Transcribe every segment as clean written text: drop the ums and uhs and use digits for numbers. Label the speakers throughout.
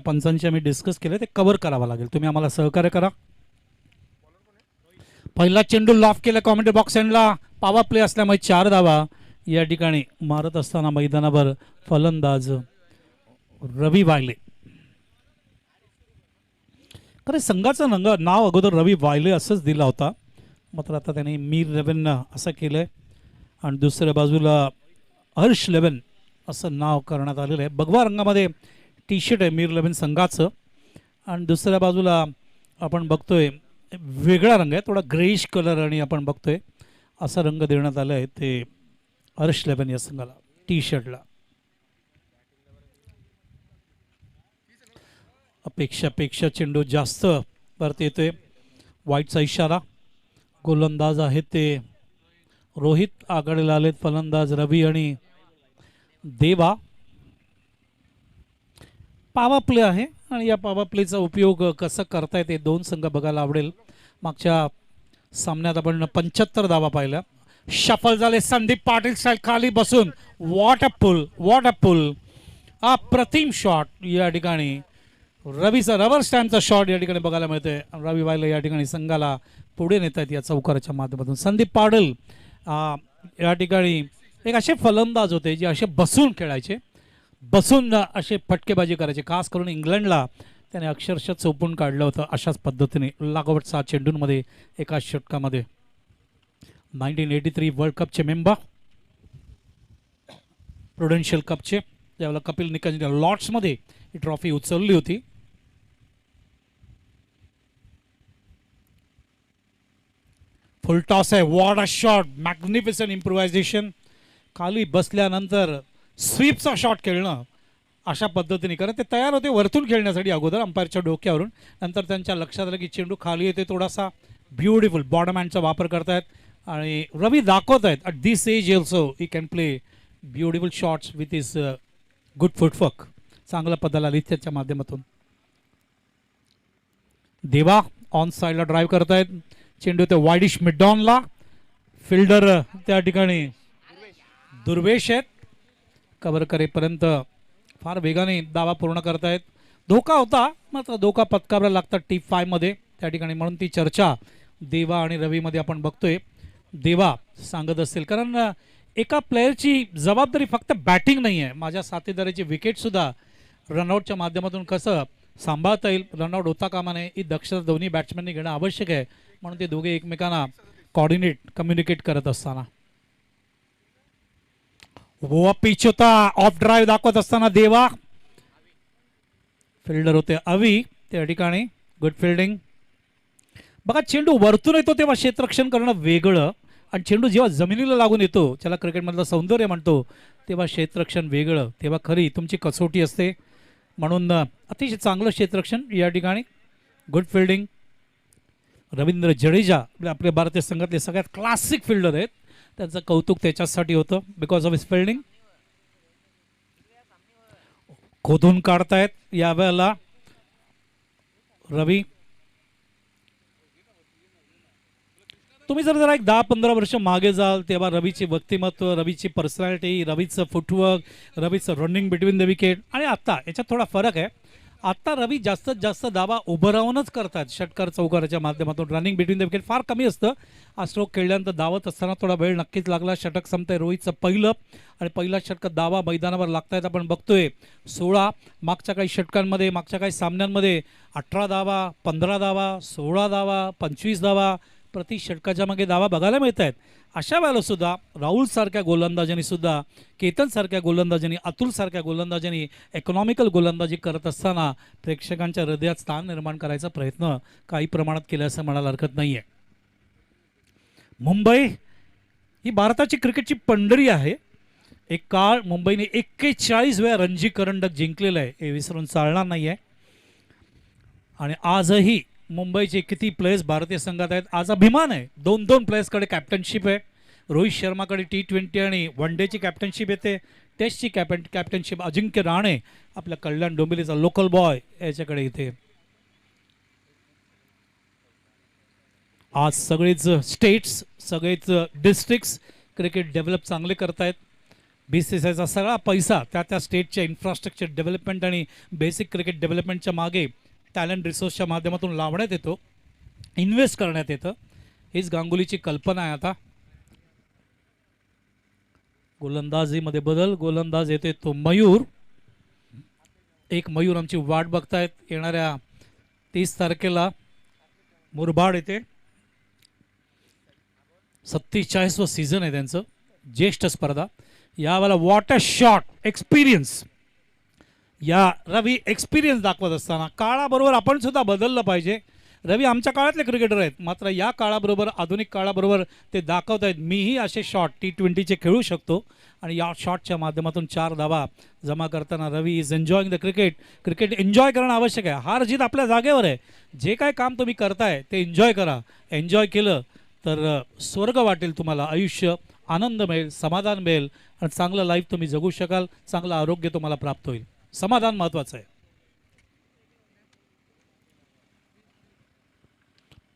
Speaker 1: पंचांशी आम्ही डिस्कस केले, ते कव्हर करावं लागेल. तुम्ही आम्हाला सहकार्य करा. पहिला चेंडू लॉफ केला कॉमेंट्री बॉक्स एंडला. पावर प्ले असल्यामुळे 4 धावा या ठिकाणी मारत असताना मैदानावर फलंदाज रवी वायले. खरं संघाचं नाव अगोदर रवी वायले असंच दिला होता, मात्र आता त्याने मीर 11 असं केलंय आणि दुसऱ्या बाजूला हर्ष 11 असं नाव करण्यात आलेलं आहे. भगवा रंगामध्ये टी शर्ट आहे मीर 11 संघाचं आणि दुसऱ्या बाजूला आपण बघतोय वेगळा रंग आहे, थोडा ग्रेइश कलर आणि आपण बघतोय असा रंग देण्यात आला आहे ते हर्ष 11 या संघाला टी शर्टला. अपेक्षापेक्षा चेंडू जास्त वरती येतोय. वाईटचा इशारा. गोलंदाज आहेत ते रोहित, आघाडीला आलेत फलंदाज रवी आणि देवा. पावा प्ले आहे आणि या पावा प्लेचा उपयोग कसा करता येते दोन संघ बघायला आवडेल. मागच्या सामन्यात आपण 75 धावा पाहिल्या. शफल झाले संदीप पाटील स्टाईल खाली बसून. What a pull, what a pull. अप्रतिम शॉट या ठिकाणी रवीचा रबर स्टॅम्पचा शॉट या ठिकाणी बघायला मिळतोय. रवी वायले या ठिकाणी संघाला पुढे नेत आहेत या चौकाराच्या माध्यमातून. संदीप पाटील या ठिकाणी एक असे फलंदाज होते जे असे बसून खेळायचे, बसून असे फटकेबाजी करायचे. खास करून इंग्लंडला त्याने अक्षरशः चौपून काढलं होतं अशाच पद्धतीने लागोपाठ 7 चेंडूंमध्ये एका षटकामध्ये. 1983 वर्ल्ड कपचे मेंबर, प्रुडेन्शियल कपचे, त्यावेळेला कपिल निकलच्या लॉर्ड्समध्ये ही ट्रॉफी उचलली होती. फुल टॉस आहे. What a shot, magnificent improvisation. खाली बसल्यानंतर स्वीपचा शॉट खेळणं अशा पद्धतीने, कारण ते तयार होते वरतून खेळण्यासाठी अगोदर अंपायरच्या डोक्यावरून. नंतर त्यांच्या लक्षात आलं की चेंडू खाली येते, थोडासा ब्युटिफुल बॉटम हँडचा वापर करतायत आणि रवी दाखवत आहेत at this age also he can play beautiful shots with his good footwork. चांगला पदाला आली त्याच्या माध्यमातून. देवा ऑन साईडला ड्राईव्ह करतायत. चेंडू ते वाईडिश मिडॉनला. फिल्डर त्या ठिकाणी दुर्वेश आहेत. कव्हर करेपर्यंत फार वेगाने दावा पूर्ण करतायत. धोका होता, मात्र धोका पत्करावा लागतात T5 मध्ये त्या ठिकाणी, म्हणून ती चर्चा देवा आणि रवीमध्ये आपण बघतोय. देवा सांगत असेल, कारण एका प्लेयरची जबाबदारी फक्त बॅटिंग नाही आहे, माझ्या साथीदाराची विकेटसुद्धा रनआउटच्या माध्यमातून कसं सांभाळता येईल, रनआउट होता कामा नये, ही दक्षता दोन्ही बॅट्समॅननी घेणं आवश्यक आहे. म्हणून ते दोघे एकमेकांना कॉर्डिनेट कम्युनिकेट करत असताना. वो पिच होता, ऑफ ड्राईव्ह दाखवत असताना देवा. फिल्डर होते अवी त्या ठिकाणी, गुड फिल्डिंग. बघा चेंडू वरतून येतो तेव्हा क्षेत्ररक्षण करणं वेगळं आणि चेंडू जेव्हा जमिनीला लागून येतो, ज्याला क्रिकेटमधलं सौंदर्य म्हणतो, तेव्हा क्षेत्ररक्षण वेगळं, तेव्हा खरी तुमची कसोटी असते. म्हणून अतिशय चांगलं क्षेत्ररक्षण या ठिकाणी. Good fielding. रवींद्र जडेजा आपल्या भारतीय संघातले सगळ्यात क्लासिक फिल्डर आहेत, त्यांचं कौतुक त्याच्यासाठी होतं बिकॉज ऑफ हिज फिल्डिंग. खोदून काढतायत यावेळेला रवी. तुम्ही जर एक 10-15 वर्ष मागे जाल तेव्हा रवीचे व्यक्तिमत्व, रवीची पर्सनॅलिटी, रवीचं फुटवर्क, रवीचं रनिंग बिटवीन द विकेट आणि आता याच्यात थोडा फरक आहे. आता रवी जास्तीत जास्त दावा उभं राहूनच करतात षटकार चौकाराच्या माध्यमातून. रनिंग बिटवीन द विकेट फार कमी असतं. हा स्ट्रोक खेळल्यानंतर धावत असताना थोडा वेळ नक्कीच लागला. षटक संपतंय रोहितचं पहिलं आणि पहिला षटक दावा मैदानावर लागतायत आपण बघतोय. 16 मागच्या काही षटकांमध्ये, मागच्या काही सामन्यांमध्ये 18 धावा, 15 धावा, 16 धावा, 25 धावा प्रति षटकाच्या मागे धावा बघायला मिळत आहेत. अशा वेळेला सुद्धा राहुल सारख्या गोलंदाजांनी सुद्धा, केतन सारख्या गोलंदाजांनी, अतुल सारख्या गोलंदाजांनी इकॉनॉमिकल गोलंदाजी करत असताना प्रेक्षकांच्या हृदयात स्थान निर्माण करायचा प्रयत्न काही प्रमाणात केला असं म्हणायला हरकत नाही आहे. मुंबई ही भारताची क्रिकेटची पंढरी आहे. एक काळ मुंबईने 41 वेळा रणजी करंडक जिंकलेलं आहे, हे विसरून चालणार नाही आहे. आणि आजही मुंबईचे किती प्लेयर्स भारतीय संघात आहेत, आज अभिमान आहे. 2-2 प्लेयर्सकडे कॅप्टनशिप आहे. रोहित शर्माकडे T20 आणि वन डेची कॅप्टनशिप येते. टेस्टची कॅप्टनशिप अजिंक्य राणे आपल्या कल्याण डोंबिवलीचा लोकल बॉय याच्याकडे येते. आज सगळेच स्टेट्स, सगळेच डिस्ट्रिक्ट्स क्रिकेट डेव्हलप चांगले करतायत. BCCIचा सगळा पैसा त्या स्टेटच्या इन्फ्रास्ट्रक्चर डेव्हलपमेंट आणि बेसिक क्रिकेट डेव्हलपमेंटच्या मागे टॅलेंट रिसोर्सच्या माध्यमातून लावण्यात येतो, इन्व्हेस्ट करण्यात येतं. हीच गांगुलीची कल्पना आहे. आता गोलंदाजीमध्ये बदल, गोलंदाज येते तो मयूर. एक मयूर आमची वाट बघतायत. येणाऱ्या 30 तारखेला मुरबाड येते. 47वं सीझन आहे त्यांचं, ज्येष्ठ स्पर्धा. यावेळेला वॉट अ शॉट एक्सपिरियन्स. या रवी एक्सपिरियन्स दाखवत असताना काळाबरोबर आपण सुद्धा बदललं पाहिजे. रवी आमच्या काळातले क्रिकेटर आहेत, मात्र या काळाबरोबर आधुनिक काळाबरोबर ते दाखवत आहेत मीही असे शॉट T20चे खेळू शकतो. आणि या शॉटच्या माध्यमातून 4 धावा जमा करताना Ravi is enjoying the cricket. Cricket enjoy करणं आवश्यक आहे. हार जीत आपल्या जागेवर आहे. जे काय काम तुम्ही करताय ते एन्जॉय करा. एन्जॉय केलं तर स्वर्ग वाटेल तुम्हाला. आयुष्य आनंद मिळेल, समाधान मिळेल आणि चांगलं लाईफ तुम्ही जगू शकाल. चांगलं आरोग्य तुम्हाला प्राप्त होईल. समाधान महत्वाचं आहे.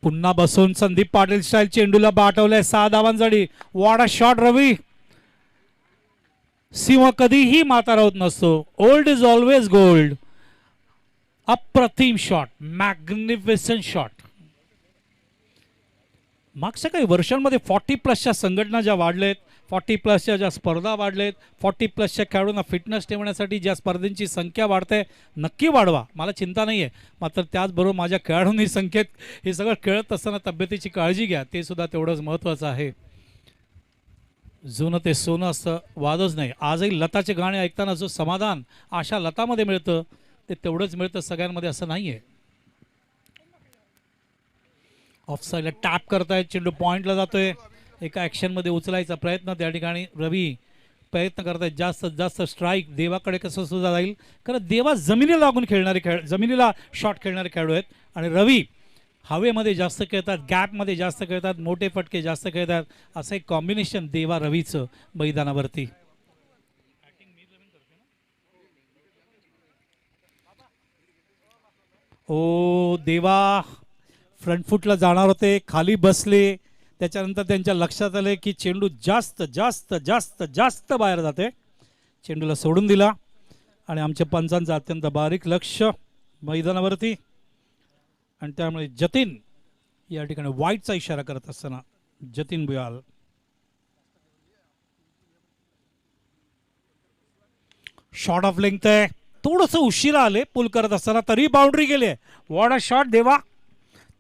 Speaker 1: पुन्हा बसून संदीप पाटील स्टाईल चेंडूला पाठवलंय 6 धावांसाठी. What a shot Ravi. सिंह कधीही म्हातारा होत नसतो. Old is always gold. अप्रतिम शॉट, मॅग्निफिसंट शॉट. मागच्या काही वर्षांमध्ये 40+ संघटना ज्या वाढलेत, 40+ ज्या स्पर्धा वाढलेत, 40+ खेळाडूंना फिटनेस ठेवण्यासाठी ज्या स्पर्धेंची संख्या वाढते, नक्की वाढवा, मला चिंता नाही आहे. मात्र त्याचबरोबर माझ्या खेळाडूंनी संख्येत हे सगळं खेळत असताना तब्येतीची काळजी घ्या, ते सुद्धा तेवढंच महत्त्वाचं आहे. जुनं ते सोनं असं वादच नाही. आजही लताचे गाणे ऐकताना जो समाधान आशा लतामध्ये मिळतं ते तेवढंच मिळतं सगळ्यांमध्ये असं नाही आहे. ऑफसाईडला टॅप करतायत, चेंडू पॉईंटला जातोय. एका ॲक्शनमध्ये उचलायचा प्रयत्न त्या ठिकाणी रवी प्रयत्न करतायत. जास्तीत जास्त स्ट्राईक देवाकडे कसं सुद्धा जाईल, कारण देवा जमिनीला लागून खेळणारे जमिनीला शॉट खेळणारे खेळाडू आहेत. आणि रवी हवेमध्ये जास्त खेळतात, गॅपमध्ये जास्त खेळतात, मोठे फटके जास्त खेळतात. असं एक कॉम्बिनेशन देवा रवीचं मैदानावरती. ओ देवा फ्रंट फुटला जाणार होते, खाली बसले. त्याच्यानंतर त्यांच्या लक्षात आले की चेंडू जास्त जास्त जास्त जास्त बाहेर जाते. चेंडूला सोडून दिला आणि आमच्या पंचांचं अत्यंत बारीक लक्ष मैदानावरती. आणि त्यामुळे जतीन या ठिकाणी वाईटचा इशारा करत असताना जतीन बुयाल. शॉट ऑफ लेंथ आहे, थोडंसं उशिरा आले पुल करत असताना, तरी बाउंड्री गेले. वॉट अ शॉट देवा.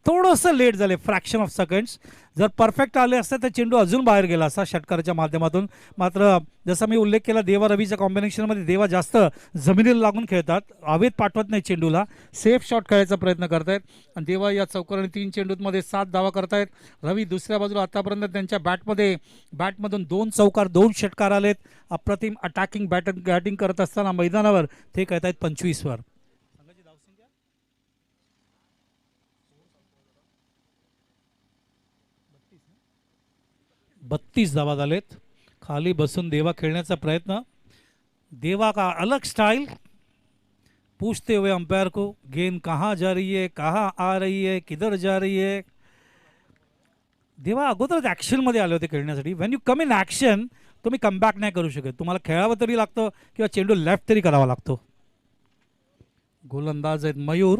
Speaker 1: थोडंसं लेट झाले, फ्रॅक्शन ऑफ सेकंड्स. जर परफेक्ट आले असते तर चेंडू अजून बाहेर गेला असता षटकाराच्या माध्यमातून. मात्र जसा मी उल्लेख केला, देवा रवीच्या कॉम्बिनेशनमध्ये देवा जास्त जमिनीला लागून खेळतात, हवेत पाठवत नाही चेंडूला, सेफ शॉट खेळायचा प्रयत्न करतायत. आणि देवा या चौकाराने 3 चेंडूमध्ये 7 धावा करतायत. रवी दुसऱ्या बाजूला आतापर्यंत त्यांच्या बॅटमधून 2 चौकार 2 षटकार आलेत. अप्रतिम अटॅकिंग बॅटिंग करत असताना मैदानावर ते कहत आहेत 25 वर. 32 धावा झालेत. खाली बसून देवा खेळण्याचा प्रयत्न. देवा का अलग स्टाइल, पूछते हुए अंपायर को गेंद कहाँ जा रही है, कहाँ आ रही है, किधर जा रही है. देवा अगोदरच ॲक्शनमध्ये आले होते खेळण्यासाठी. When you come in action तुम्ही कमबॅक नाही करू शकत. तुम्हाला खेळावं तरी लागतं किंवा चेंडू लेफ्ट तरी करावा लागतो. गोलंदाज आहेत मयूर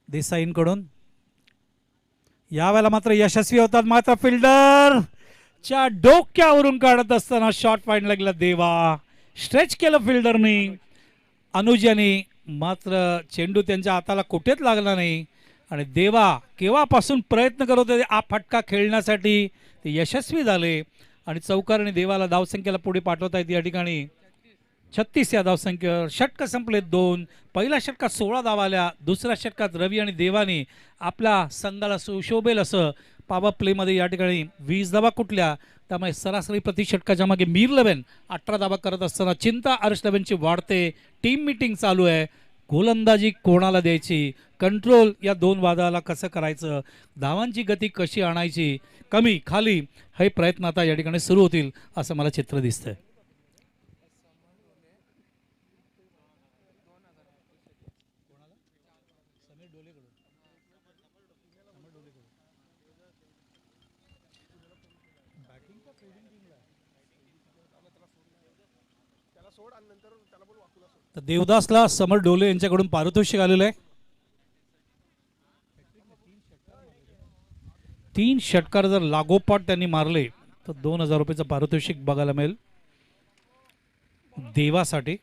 Speaker 1: देसाईंकडून. यावेळेला मात्र यशस्वी होतात. मात्र फिल्डर च्या डोक्यावरून काढत असताना शॉट पॉइंट लागला. देवा स्ट्रेच केलं फिल्डरनी, अनुज यांनी. मात्र चेंडू त्यांच्या हाताला कुठेच लागला नाही. आणि देवा केव्हापासून प्रयत्न करत होते हा फटका खेळण्यासाठी, ते यशस्वी झाले. आणि चौकाराने देवाला धावसंख्येला पुढे पाठवतायत. या ठिकाणी 36 या धावसंख्येवर षटक संपलेत 2. पहिल्या षटकात 16 धावा आल्या. दुसऱ्या षटकात रवी आणि देवानी आपल्या संघाला सुशोभेल असं पॉवर प्लेमध्ये या ठिकाणी 20 धावा कुठल्या. त्यामुळे सरासरी प्रति षटकाच्या मागे मीर 11 18 धावा करत असताना चिंता अर्श 11ची वाढते. टीम मीटिंग चालू आहे. गोलंदाजी कोणाला द्यायची, कंट्रोल या 2 वादाला कसं करायचं, धावांची गती कशी आणायची, कमी खाली, हे प्रयत्न आता या ठिकाणी सुरू होतील असं मला चित्र दिसतंय. तर देवदासला समर डोले यांच्याकडून पारितोषिक आलेलं आहे. 3 षटकार जर लागोपाठ त्यांनी मारले तर 2000 रुपयाचं पारितोषिक बघायला मिळेल देवासाठी.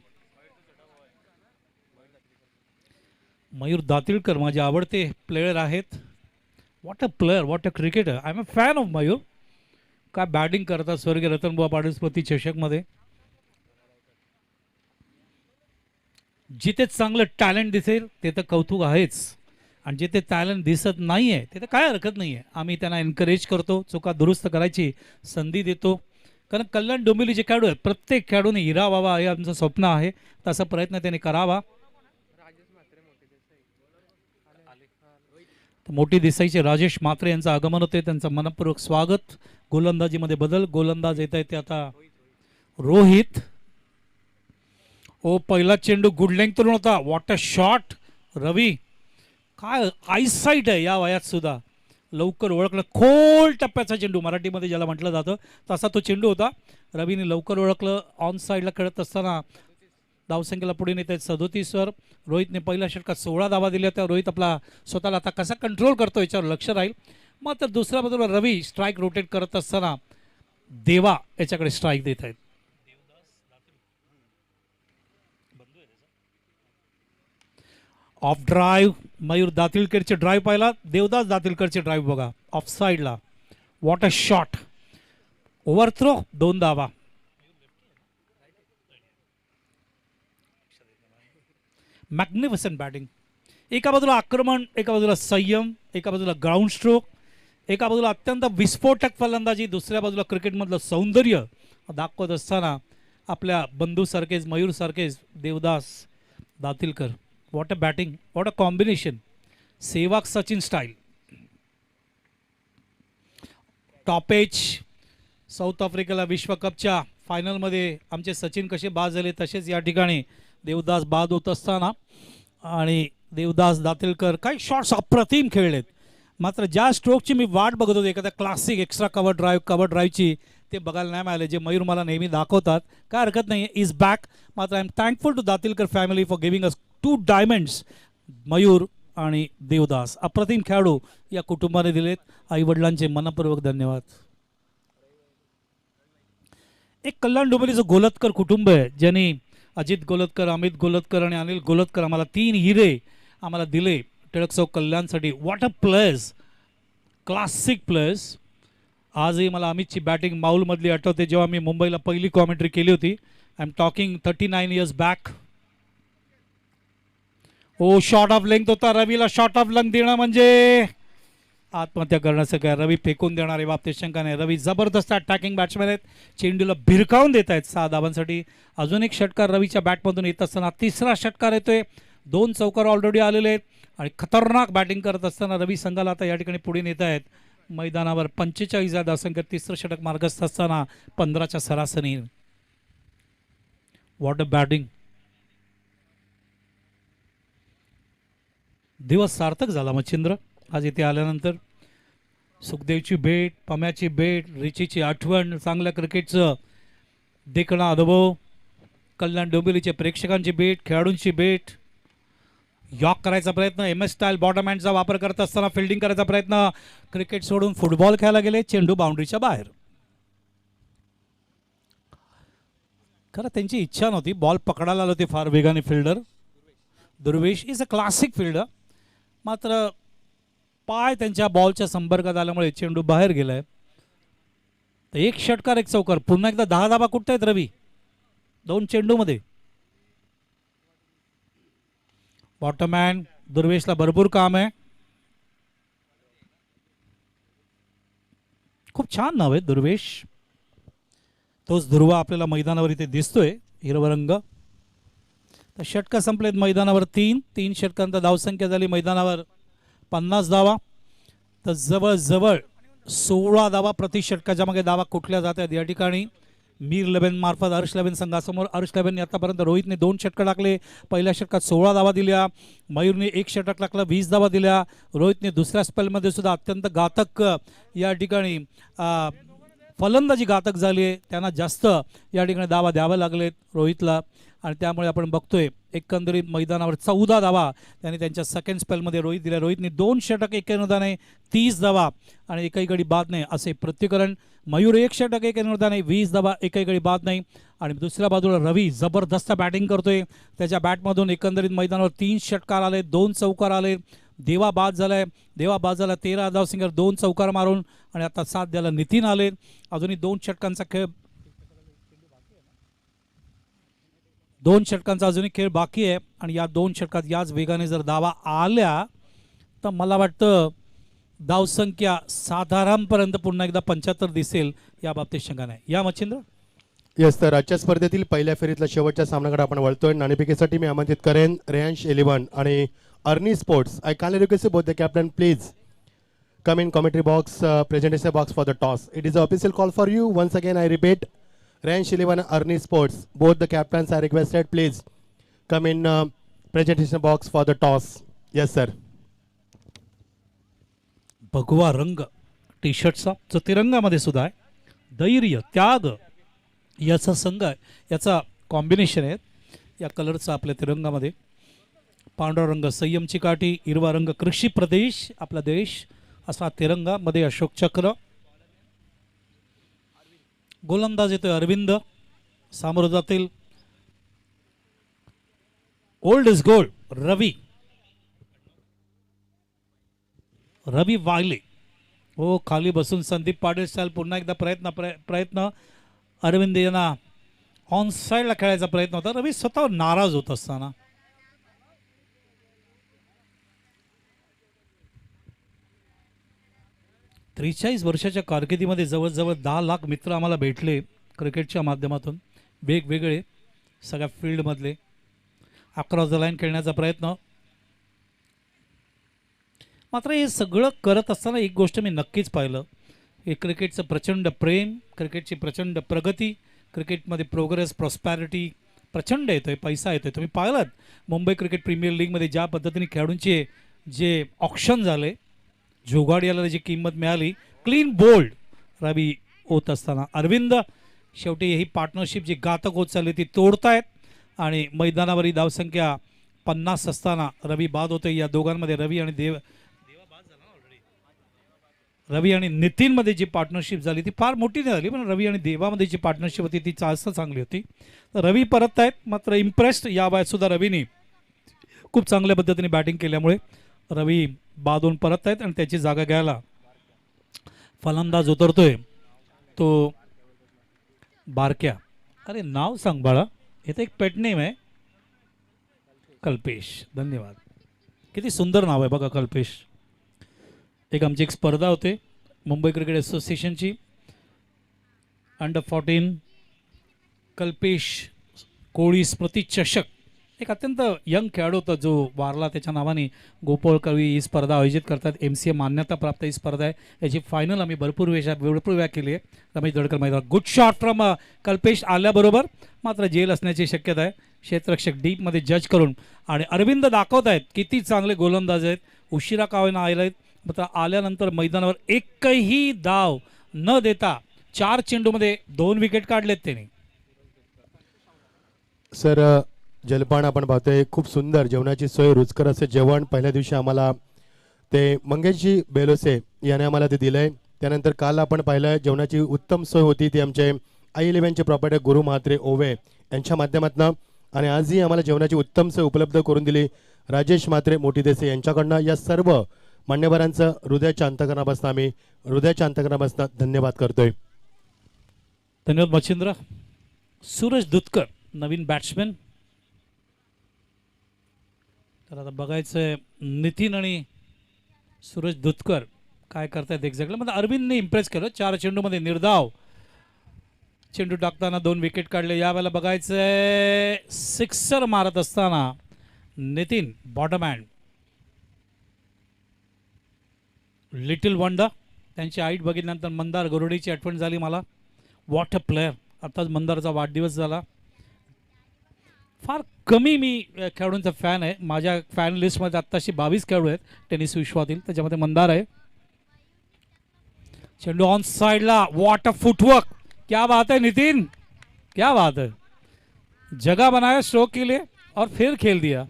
Speaker 1: मयूर दातिलकर माझे आवडते प्लेयर आहेत. What a player, what a cricketer. I am a fan of Mayur. काय बॅटिंग करतात स्वर्गीय रतनबुवा पाटील स्मृती चषकमध्ये. जिथे चांगलं टॅलेंट दिसेल तिथं कौतुक आहेच, आणि जिथे टॅलेंट दिसत नाही आहे तिथे काय हरकत नाही आहे. आम्ही त्यांना एनकरेज करतो, चुका दुरुस्त करायची संधी देतो. कारण कल्याण डोंबिवली जे खेळाडू आहेत प्रत्येक खेळाडूने हिरा व्हावा हे आमचं स्वप्न आहे. तसा प्रयत्न त्यांनी करावा. मोठी देसाईचे राजेश म्हात्रे यांचं आगमन होते, त्यांचं मनपूर्वक स्वागत. गोलंदाजीमध्ये बदल, गोलंदाज येत आहे ते आता रोहित. ओ पहिला चेंडू गुड लेंगथून होता. What a shot. रवी काय आयसाईट आहे या वयात सुद्धा. लवकर ओळखलं. खोल टप्प्याचा चेंडू मराठीमध्ये ज्याला म्हटलं जातं तसा तो चेंडू होता. रवीने लवकर ओळखलं. ऑन साईडला खेळत असताना धावसंख्येला पुढे नेत आहेत 37 वर. रोहितने पहिल्या षटकात 16 धावा दिल्या होत्या. रोहित आपला स्वतःला आता कसा कंट्रोल करतो याच्यावर लक्ष राहील. मग तर दुसऱ्या बाजूला रवी स्ट्राईक रोटेट करत असताना देवा याच्याकडे स्ट्राईक देत आहेत. ऑफ ड्राईव्ह मयूर दातिलकरचे ड्राईव्ह पाहिला. देवदास दातिलकरचे ड्राईव्ह बघा ऑफ साईडला. What a shot. Over throw 2 धावा. Magnificent batting. एका बाजूला आक्रमण, एका बाजूला संयम, एका बाजूला ग्राउंड स्ट्रोक, एका बाजूला अत्यंत विस्फोटक फलंदाजी, दुसऱ्या बाजूला क्रिकेटमधलं सौंदर्य दाखवत असताना आपल्या बंधूसारखेच मयूरसारखेच Devdas Datilkar. What a batting, what a combination. Sehwag Sachin style. Top edge. South आफ्रिकेला विश्वकपच्या फायनलमध्ये आमचे सचिन कसे बाद झाले तसेच या ठिकाणी देवदास बाद होत असताना. आणि देवदास दातिलकर काही शॉट्स अप्रतिम खेळलेत. मात्र ज्या स्ट्रोकची मी वाट बघत होतो एखाद्या क्लासिक एक्स्ट्रा कव्हर ड्राईव्हची ते बघायला नाही मिळाले, जे मयूर मला नेहमी दाखवतात. काय हरकत नाही, इज बॅक. मात्र I am thankful to Datilkar family for giving us 2 diamonds. Mayur आणि देवदास अप्रतिम खेळाडू या कुटुंबाने दिलेत. आईवडिलांचे मनपूर्वक धन्यवाद. एक कल्याण डोंबिवलीचं गोलतकर कुटुंब आहे ज्यांनी अजित गोलतकर, अमित गोलतकर आणि अनिल गोलतकर आम्हाला 3 हिरे आम्हाला दिले टिळक चौक कल्याणसाठी. What a players, classic players. आजही मला अमितची बॅटिंग माऊलमधली आठवते जेव्हा मी मुंबईला पहिली कॉमेंट्री केली होती. I am talking 39 years back. Oh short of length होता. रवीला शॉर्ट ऑफ लेंथ देणं म्हणजे आत्महत्या करण्याचं काय. रवी फेकून देणारे बाबतीत शंका नाही. रवी जबरदस्त अटॅकिंग बॅट्समॅन आहेत. चेंडूला भिरकावून देत आहेत 6 धावांसाठी. अजून एक षटकार रवीच्या बॅटमधून येत असताना तिसरा षटकार येतोय. 2 चौकार ऑलरेडी आलेले आहेत आणि खतरनाक बॅटिंग करत असताना रवी संघाला आता या ठिकाणी पुढे नेत आहेत. मैदानावर 45 धावसंख्येत तिसरं षटक मार्गस्थ असताना 15च्या सरासरी. What a batting. दिवस सार्थक झाला मच्छिंद्र आज इथे आल्यानंतर. सुखदेवची भेट, पम्याची भेट, रिचीची आठवण, चांगल्या क्रिकेटचं देखणा अनुभव, कल्याण डोंबिवलीचे प्रेक्षकांची भेट, खेळाडूंची भेट, यॉक करायचा प्रयत्न, MS स्टाईल बॉटम हँडचा वापर करत असताना फिल्डिंग करायचा प्रयत्न, क्रिकेट सोडून फुटबॉल खेळायला गेले, चेंडू बाउंड्रीच्या बाहेर. खरं त्यांची इच्छा नव्हती, बॉल पकडायला आले होते फार वेगाने fielder. Durvesh is a classic fielder. मात्र पाय त्यांच्या बॉलच्या संपर्कात आल्यामुळे चेंडू बाहेर गेलाय. तर 1 षटकार 1 चौकार. पुन्हा एकदा 10 धावा कुठतायत रवी 2 चेंडूमध्ये. बॉटमॅन दुर्वेशला भरपूर काम आहे. खूप छान नाव आहे दुर्वेश. तोच ध्रुवा आपल्याला मैदानावर इथे दिसतोय हिरवा रंग. तर षटक संपलेत मैदानावर 3 षटकांत धावसंख्या झाली मैदानावर 50 धावा. तर जवळजवळ 16 धावा प्रति षटकाच्या मागे धावा कुठल्या जातात या ठिकाणी. मीर 11 मार्फत अर्श 11 संघासमोर. अर्श 11 आतापर्यंत रोहितने 2 षटकं टाकले. पहिल्या षटकात 16 धावा दिल्या. मयूरने 1 षटक टाकलं 20 धावा दिल्या. रोहितने दुसऱ्या स्पेलमध्ये सुद्धा अत्यंत घातक या ठिकाणी फलंदाजी घातक झाली आहे, त्यांना जास्त या ठिकाणी धावा द्यावे लागलेत रोहितला आणि त्यामुळे आपण बघतोय एकंदरीत मैदानावर 14 धावा त्यांनी त्यांच्या सेकंड स्पेलमध्ये रोहित दिल्या. रोहितने 2 षटक एका अनुदाने 30 धावा आणि एकही गडी बाद नाही असे प्रत्युत्तरण. मयूर 1 षटक एका अनुदाने 20 धावा एकही गडी बाद नाही. आणि दुसऱ्या बाजूला रवी जबरदस्त बॅटिंग करतोय. त्याच्या बॅटमधून एकंदरीत मैदानावर 3 षटकार आले, 2 चौकार आले. देवा बाद झालाय, 13 धावसिंगर 2 चौकार मारून आणि आता 7 द्यायला नितीन आले. अजूनही 2 षटकांचा खेळ, 2 षटकांचा अजूनही खेळ बाकी आहे आणि या 2 षटकात याच वेगाने जर धावा आल्या तर मला वाटतं धावसंख्या साधारणपर्यंत पुन्हा एकदा 75 दिसेल, या बाबतीत शंका नाही. या मच्छिंद्र.
Speaker 2: येस, तर आजच्या स्पर्धेतील पहिल्या फेरीतला शेवटच्या सामन्याकडे आपण वळतोय. नाणेफेकीसाठी मी आमंत्रित करेन रेयांश इलेव्हन आणि Arni sports. I kindly request both the captain please come in commentary box, presentation box for the toss. It is the official call for you. Once again, I repeat, Ranch 11 Ernie Sports. Both the captains are requested. Please come in presentation box for the toss. Yes, sir.
Speaker 1: भगवा रंग T शर्टचा जो तिरंगामध्ये सुद्धा आहे, धैर्य त्याग याचा संघ आहे, याचा कॉम्बिनेशन आहे या कलरचा आपल्या तिरंगामध्ये. पांढरा रंग संयमची काठी, हिरवा रंग कृषी प्रदेश आपला देश असा तिरंगा, मध्ये अशोक चक्र. गोलंदाज येतोय अरविंद. सामोरं जातील ओल्ड इज गोल्ड रवी वागले. हो, खाली बसून संदीप पाटील स्टाईल पुन्हा एकदा प्रयत्न अरविंद यांना ऑन साईडला खेळायचा प्रयत्न होता. रवी स्वतः नाराज होत असताना 43 वर्षाच्या कारकिर्दीमध्ये जवळजवळ 10 लाख मित्र आम्हाला भेटले क्रिकेटच्या माध्यमातून, वेगवेगळे सगळ्या फील्डमधले. अक्रॉस द लाईन खेळण्याचा प्रयत्न. मात्र हे सगळं करत असताना एक गोष्ट मी नक्कीच पाहिलं, हे क्रिकेटचं प्रचंड प्रेम, क्रिकेटची प्रचंड प्रगती, क्रिकेटमध्ये प्रोग्रेस, प्रॉस्पॅरिटी प्रचंड येतोय, पैसा येतोय. तुम्ही पाहिलात मुंबई क्रिकेट प्रीमियर लीगमध्ये ज्या पद्धतीने खेळाडूंचे जे ऑक्शन झाले, जोगाडियाला जी किंमत मिळाली, क्लीन बोल्ड रवी होत असताना अरविंद शेवटी ही पार्टनरशिप जी घातक होत चालली ती तोडतायत आणि मैदानावरील धावसंख्या 50 असताना रवी बाद होते. या दोघांमध्ये रवी आणि नितीनमध्ये जी पार्टनरशिप झाली ती फार मोठी नाही झाली, पण रवी आणि देवामध्ये जी पार्टनरशिप होती ती जास्त चांगली होती. तर रवी परत आहेत, मात्र इम्प्रेस्ड या वयात सुद्धा रवीने खूप चांगल्या पद्धतीने बॅटिंग केल्यामुळे रवी बाद होऊन परत आहेत आणि त्याची जागा घ्यायला फलंदाज उतरतोय तो बारक्या. अरे नाव सांग बाळा, हे तर एक पेट नेम आहे. कल्पेश. धन्यवाद. किती सुंदर नाव आहे बघा कल्पेश. एक आमची एक स्पर्धा होते मुंबई क्रिकेट असोसिएशनची, अंडर-14 कल्पेश कोळी स्मृती चषक. एक अत्यंत यंग खेळाडू होता जो वारला, त्याच्या नावाने गोपाळकर ही स्पर्धा आयोजित करतात. MCA मान्यता प्राप्त ही स्पर्धा आहे. याची फायनल आम्ही भरपूर वेळा केली आहे. रमेश दडकर मैदानात गुड शॉट फ्रॉम कल्पेश आल्याबरोबर, मात्र जेल असण्याची शक्यता आहे. क्षेत्ररक्षक डीपमध्ये जज करून आणि अरविंद दाखवत आहेत किती चांगले गोलंदाज आहेत. उशिरा का होईना आले आहेत, मात्र आल्यानंतर मैदानावर एकही धाव न देता 4 चेंडूमध्ये 2 विकेट काढलेत त्यांनी.
Speaker 2: सर, जलपान आपण पाहतोय, खूप सुंदर जेवणाची सोय, रुचकर असे जेवण पहिल्या दिवशी आम्हाला ते मंगेशजी बेलोसे याने आम्हाला ते दिलंय. त्यानंतर काल आपण पाहिलं जेवणाची उत्तम सोय होती ती आमचे i11चे प्रॉपर्टी गुरु म्हात्रे ओवे यांच्या माध्यमातून, आणि आजही आम्हाला जेवणाची उत्तम सोय उपलब्ध करून दिली राजेश म्हात्रे मोठीदेसे यांच्याकडनं. या सर्व मान्यवरांचं हृदयाच्या अंतकरणापासून धन्यवाद करतोय.
Speaker 1: धन्यवाद मच्छिंद्र. सूरज दुधकर नवीन बॅट्समॅन. तर आता बघायचंय नितीन आणि सूरज दुधकर काय करतायत एक्झॅक्टली. म्हणजे अरविंदने इम्प्रेस केलं, 4 चेंडूमध्ये निर्धाव चेंडू टाकताना 2 विकेट काढले. यावेळेला बघायचंय सिक्सर मारत असताना Nitin bottom hand. Little wonder, त्यांची हाईट बघितल्यानंतर मंदार गरुडीची आठवण झाली मला. What a player. आताच मंदारचा वाढदिवस झाला. फार कमी मी खेळाडूंचा फॅन आहे. माझ्या फॅन लिस्टमध्ये आत्ताशी 22 खेळाडू आहेत टेनिस विश्वातील, त्याच्यामध्ये मंदार आहे. चेंडू ऑन साइडला, वॉट अ फुटवर्क, क्या बात है नितिन, क्या बात है. जगह बनाया स्ट्रोक के लिए और फिर खेल दिया.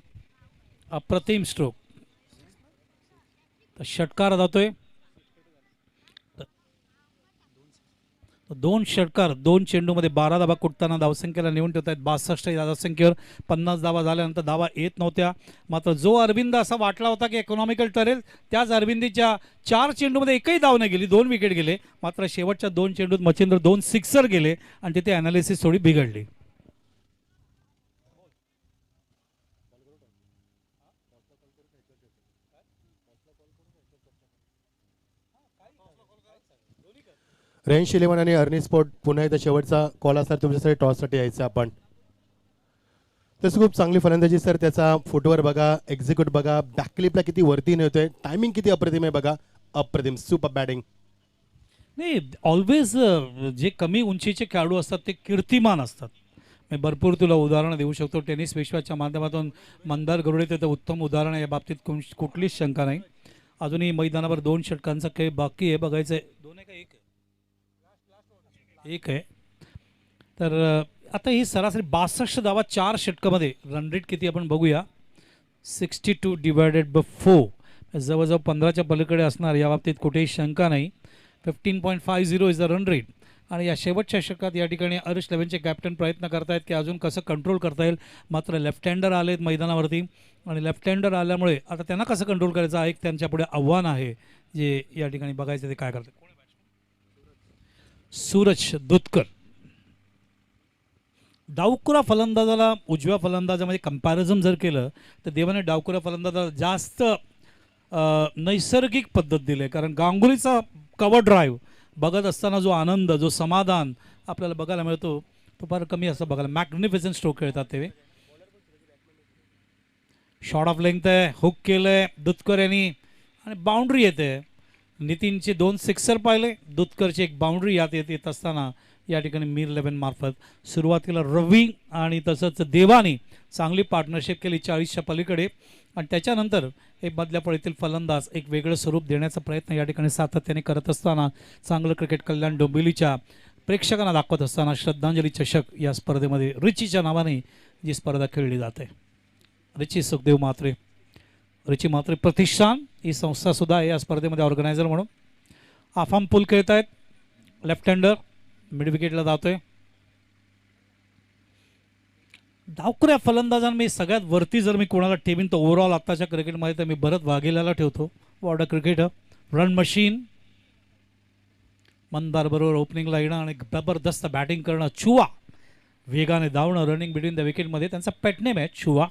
Speaker 1: अप्रतिम स्ट्रोक. तर षटकार जातोय. दोन षटकार, दोन चेंडूमध्ये 12 धावा कुटताना धावसंख्येला नेऊन ठेवत आहेत 62 या धावसंख्येवर. 50 धावा झाल्यानंतर धावा येत नव्हत्या. मात्र जो अरविंद असा वाटला होता की इकॉनॉमिकल ठरेल, त्याच अरविंदीच्या 4 चेंडूमध्ये एकही धाव नाही गेली, 2 विकेट गेले. मात्र शेवटच्या 2 चेंडूत मच्छिंद्र 2 सिक्सर गेले आणि तिथे अनालिसिस थोडी बिघडली.
Speaker 2: रेंज 11 आणि अर्नी स्पोर्ट पुन्हा एकदा शेवटचा कॉल असणार तुमच्यासाठी टॉससाठी यायचं आपण. तसं खूप चांगली फलंदाजी सर. त्याचा फुटवर बघा, एक्झिक्यूट बघा, बॅकलिपला किती वरती नेतोय, टायमिंग किती अप्रतिम आहे बघा. अप्रतिम, सुपर बॅटिंग.
Speaker 1: नाही, ऑलवेज जे कमी उंचीचे खेळाडू असतात ते कीर्तिमान असतात. मी भरपूर तुला उदाहरणं देऊ शकतो. टेनिस विश्वाच्या माध्यमातून मंदार गरुडे ते उत्तम उदाहरण आहे, या बाबतीत कुठलीच शंका नाही. अजूनही मैदानावर 2 षटकांचा खेळ बाकी आहे. बघायचं आहे 2 आहे का 1 आहे, 1 आहे. तर आता ही सरासरी 62 धावा 4 षटकामध्ये. रन रेट किती आपण बघूया. 62 डिवायडेड बाय 4, जवळजवळ 15च्या पलीकडे असणार, या बाबतीत कुठेही शंका नाही. 15.50 इज द रन रेट. आणि या शेवटच्या षटकात या ठिकाणी अरुष लेव्हनचे कॅप्टन प्रयत्न करतायत की अजून कसं कंट्रोल करता येईल. मात्र लेफ्ट हँडर आलेत मैदानावरती आणि लेफ्ट हँडर आल्यामुळे आता त्यांना कसं कंट्रोल करायचं हा एक त्यांच्यापुढे आव्हान आहे, जे या ठिकाणी बघायचं ते काय करतात. सूरज दुधकर. डावखुरा फलंदाजाला उजव्या फलंदाजामध्ये कंपॅरिझन जर केलं तर देवाने डावखुरा फलंदाजाला जास्त नैसर्गिक पद्धत दिली आहे. कारण गांगुलीचा कव्हर ड्राईव्ह बघत असताना जो आनंद, जो समाधान आपल्याला बघायला मिळतो तो फार कमी असं बघायला. मॅग्निफिसंट स्ट्रोक खेळतात ते. शॉर्ट ऑफ लेंथ आहे, हुक केलंय दुधकर यांनी आणि बाउंड्री येते. नितीनचे 2 सिक्सर पाहिले, दुधकरची एक बाउंड्री यात येत असताना या ठिकाणी मीर 11 मार्फत सुरुवातीला रवी आणि तसंच देवानी चांगली पार्टनरशिप केली 40च्या पलीकडे. आणि त्याच्यानंतर हे मधल्या फळीतील फलंदाज एक वेगळं स्वरूप देण्याचा प्रयत्न या ठिकाणी सातत्याने करत असताना चांगलं क्रिकेट कल्याण डोंबिवलीच्या प्रेक्षकांना दाखवत असताना श्रद्धांजली चषक या स्पर्धेमध्ये रिचीच्या नावाने जी स्पर्धा खेळली जाते. रिची सुखदेव म्हात्रे, रिची म्हात्रे प्रतिष्ठान ही संस्थासुद्धा आहे या स्पर्धेमध्ये ऑर्गनायझर म्हणून. आफाम पुल खेळत आहेत. लेफ्ट हँडर मिड विकेटला जातोय. डावखुऱ्या फलंदाजांना सगळ्यात वरती जर मी कोणाला ठेवीन तर ओव्हरऑल आत्ताच्या क्रिकेटमध्ये तर मी भरत वाघेलाला ठेवतो. वॉर्डर क्रिकेटर, रन मशीन, मंदार बरोबर ओपनिंगला येणं आणि जबरदस्त बॅटिंग करणं. चुवा वेगाने धावणं, रनिंग बिटवीन द विकेटमध्ये त्यांचा पेटनेम आहे चुवा.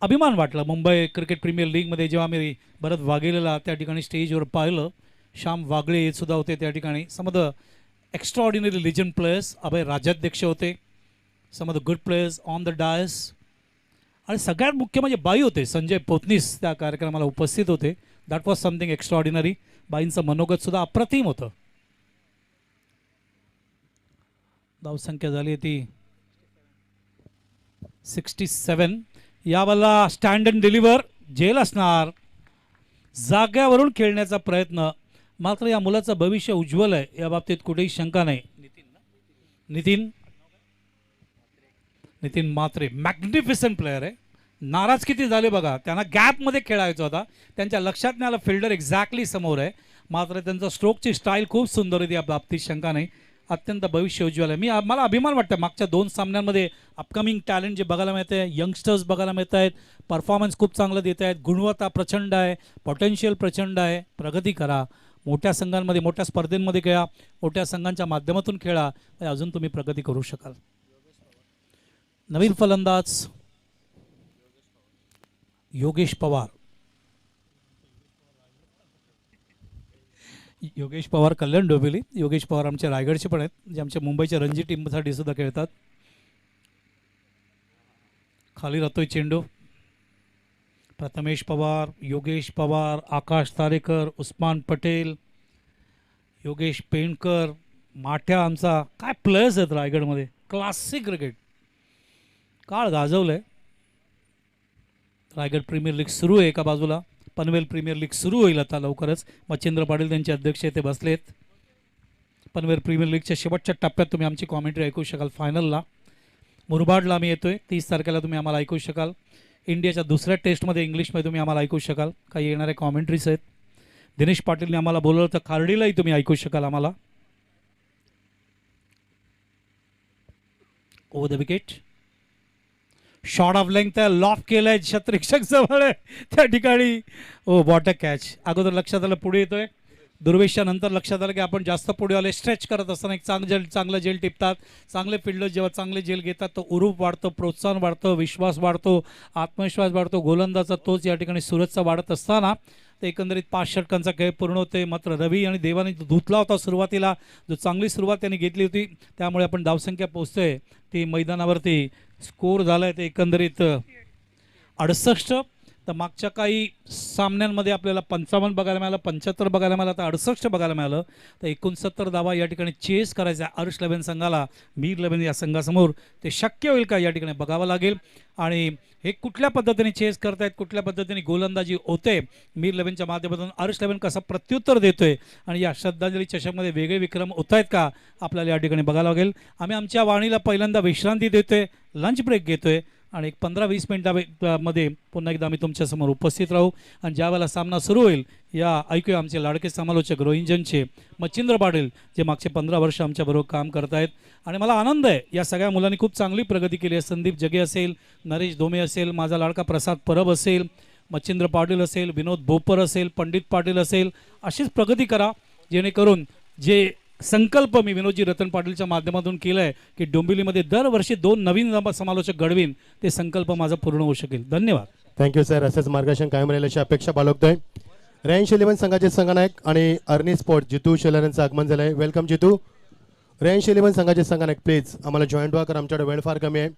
Speaker 1: अभिमान वाटला मुंबई क्रिकेट प्रीमियर लीगमध्ये जेव्हा मी भरत वाघेलाला त्या ठिकाणी स्टेजवर पाहिलं. श्याम वागळे सुद्धा होते त्या ठिकाणी. Some of the extraordinary legend players. Abhay Rajadhyaksha होते. Some of the good players on the dais. आणि सगळ्यात मुख्य म्हणजे बाई होते, संजय पोतनीस त्या कार्यक्रमाला उपस्थित होते. That was something extraordinary. बाईंचं मनोगत सुद्धा अप्रतिम होतं. धावसंख्या झाली ती 67. यावाला स्टँड अँड डिलिव्हर जेल असणार. जाग्यावरून खेळण्याचा प्रयत्न. मात्र या मुलाचं भविष्य उज्ज्वल आहे, या बाबतीत कुठेही शंका नाही. नितीन म्हात्रे मॅग्निफिसंट प्लेयर आहे. नाराज किती झाले बघा. त्यांना गॅपमध्ये खेळायचं होता. त्यांच्या लक्षात नाही आलं फिल्डर एक्झॅक्टली समोर आहे. मात्र त्यांचा स्ट्रोकची स्टाईल खूप सुंदर होती, या बाबतीत शंका नाही. अत्यंत भविष्य उज्ज्वल आहे. मला अभिमान वाटतं मागच्या 2 सामन्यांमध्ये अपकमिंग टॅलेंट जे बघायला मिळत आहे, यंगस्टर्स बघायला मिळत आहेत. परफॉर्मन्स खूप चांगलं देत आहेत. गुणवत्ता प्रचंड आहे, पोटेन्शियल प्रचंड आहे. प्रगती करा. मोठ्या संघांमध्ये, मोठ्या स्पर्धेंमध्ये खेळा. मोठ्या संघांच्या माध्यमातून खेळा. अजून तुम्ही प्रगती करू शकाल. नवीन फलंदाज योगेश पवार. योगेश पवार कल्याण डोंबिवली. योगेश पवार आमचे रायगडचे पण आहेत, जे आमच्या मुंबईच्या रणजी टीमसाठी सुद्धा खेळतात. खाली राहतोय चेंडू. प्रथमेश पवार, योगेश पवार, आकाश तारेकर, उस्मान पटेल, योगेश पेंडकर, माठ्या. आमचा काय प्लेयर्स आहेत रायगडमध्ये. क्लासिक क्रिकेट काळ गाजवलं आहे. रायगड प्रीमियर लीग सुरू आहे एका बाजूला, पनवेल प्रीमियर लीग सुरू होईल आता लवकरच. मच्छिंद्र पाटील त्यांचे अध्यक्ष ते बसलेत. पनवेल प्रीमियर लीगच्या शेवटच्या टप्प्यात तुम्ही आमची कॉमेंट्री ऐकू शकाल. फायनलला मुरबाडला आम्ही येतोय 30 तारखेला, तुम्ही आम्हाला ऐकू शकाल. इंडियाच्या दुसऱ्या टेस्टमध्ये इंग्लिशमध्ये तुम्ही आम्हाला ऐकू शकाल. काही येणारे कॉमेंट्रीज आहेत. दिनेश पाटीलने आम्हाला बोलवलं तर खार्डीलाही तुम्ही ऐकू शकाल आम्हाला. Over the wicket, shot of length आहे, लॉफ केलंय, शतरक्षक जवळ आहे त्या ठिकाणी. ओ वॉट अ कॅच. अगोदर लक्षात आलं पुढे येतोय, दुर्वेशच्या नंतर लक्षात आलं की आपण जास्त पुढे आले. स्ट्रेच करत असताना एक चांगलं जेल टिपतात. चांगले फिल्डर जेव्हा चांगले जेल घेतात तर उरूप वाढतं, प्रोत्साहन वाढतं, विश्वास वाढतो, आत्मविश्वास वाढतो. गोलंदाजा तोच या ठिकाणी सुरतचा वाढत असताना तर एकंदरीत 5 षटकांचा खेळ पूर्ण होते. मात्र रवी आणि देवाने धुतला होता सुरुवातीला, जो चांगली सुरुवात त्यांनी घेतली होती, त्यामुळे आपण धावसंख्या पोहोचतोय ती मैदानावरती. स्कोर झाला आहे ते एकंदरीत 68. तर मागच्या काही सामन्यांमध्ये आपल्याला 55 बघायला मिळालं, 75 बघायला मिळालं, तर 68 बघायला मिळालं. तर 69 धावा या ठिकाणी चेस करायचा आहे अर्श लेव्हन संघाला. मीर लेव्हन या संघासमोर ते शक्य होईल का या ठिकाणी बघावं लागेल. आणि हे कुठल्या पद्धतीने चेस करतायत, कुठल्या पद्धतीने गोलंदाजी होते मीर लेव्हनच्या माध्यमातून, अर्श लेव्हन कसं प्रत्युत्तर देतोय आणि या श्रद्धांजली चषकमध्ये वेगळे विक्रम होत आहेत का आपल्याला या ठिकाणी बघायला लागेल. आम्ही आमच्या वाणीला पहिल्यांदा विश्रांती देतोय, लंच ब्रेक घेतोय आणि एक 15-20 मिनिटामध्ये पुन्हा एकदा आम्ही तुमच्यासमोर उपस्थित राहू. आणि ज्यावेळेला सामना सुरू होईल या ऐकूया आमचे लाडके समालोचक रोहिंजनचे मच्छिंद्र पाटील, जे मागचे 15 वर्ष आमच्याबरोबर काम करत आहेत. आणि मला आनंद आहे, या सगळ्या मुलांनी खूप चांगली प्रगती केली आहे. संदीप जगे असेल, नरेश धोमे असेल, माझा लाडका प्रसाद परब असेल, मच्छिंद्र पाटील असेल, विनोद भोपर असेल, पंडित पाटील असेल. अशीच प्रगती करा जेणेकरून जे संकल्प मी विनोदजी रतन पाटीलच्या माध्यमातून केलं आहे की डोंबिवलीमध्ये दरवर्षी 2 नवीन समालोचक घडवीन, ते संकल्प माझा पूर्ण होऊ शकेल. धन्यवाद.
Speaker 2: Thank you sir. असंच मार्गदर्शन कायम राहील अशी अपेक्षा बाळगतोय. रेंज 11 संघाचे संघनायक आणि अर्नी स्पोर्ट जितू शेलार यांचं आगमन झालं आहे. वेलकम जितू. रेंज 11 संघाचे संघनायक प्लीज आम्हाला जॉईंट व्हा, कारण आमच्याकडे वेळ फार कमी आहे.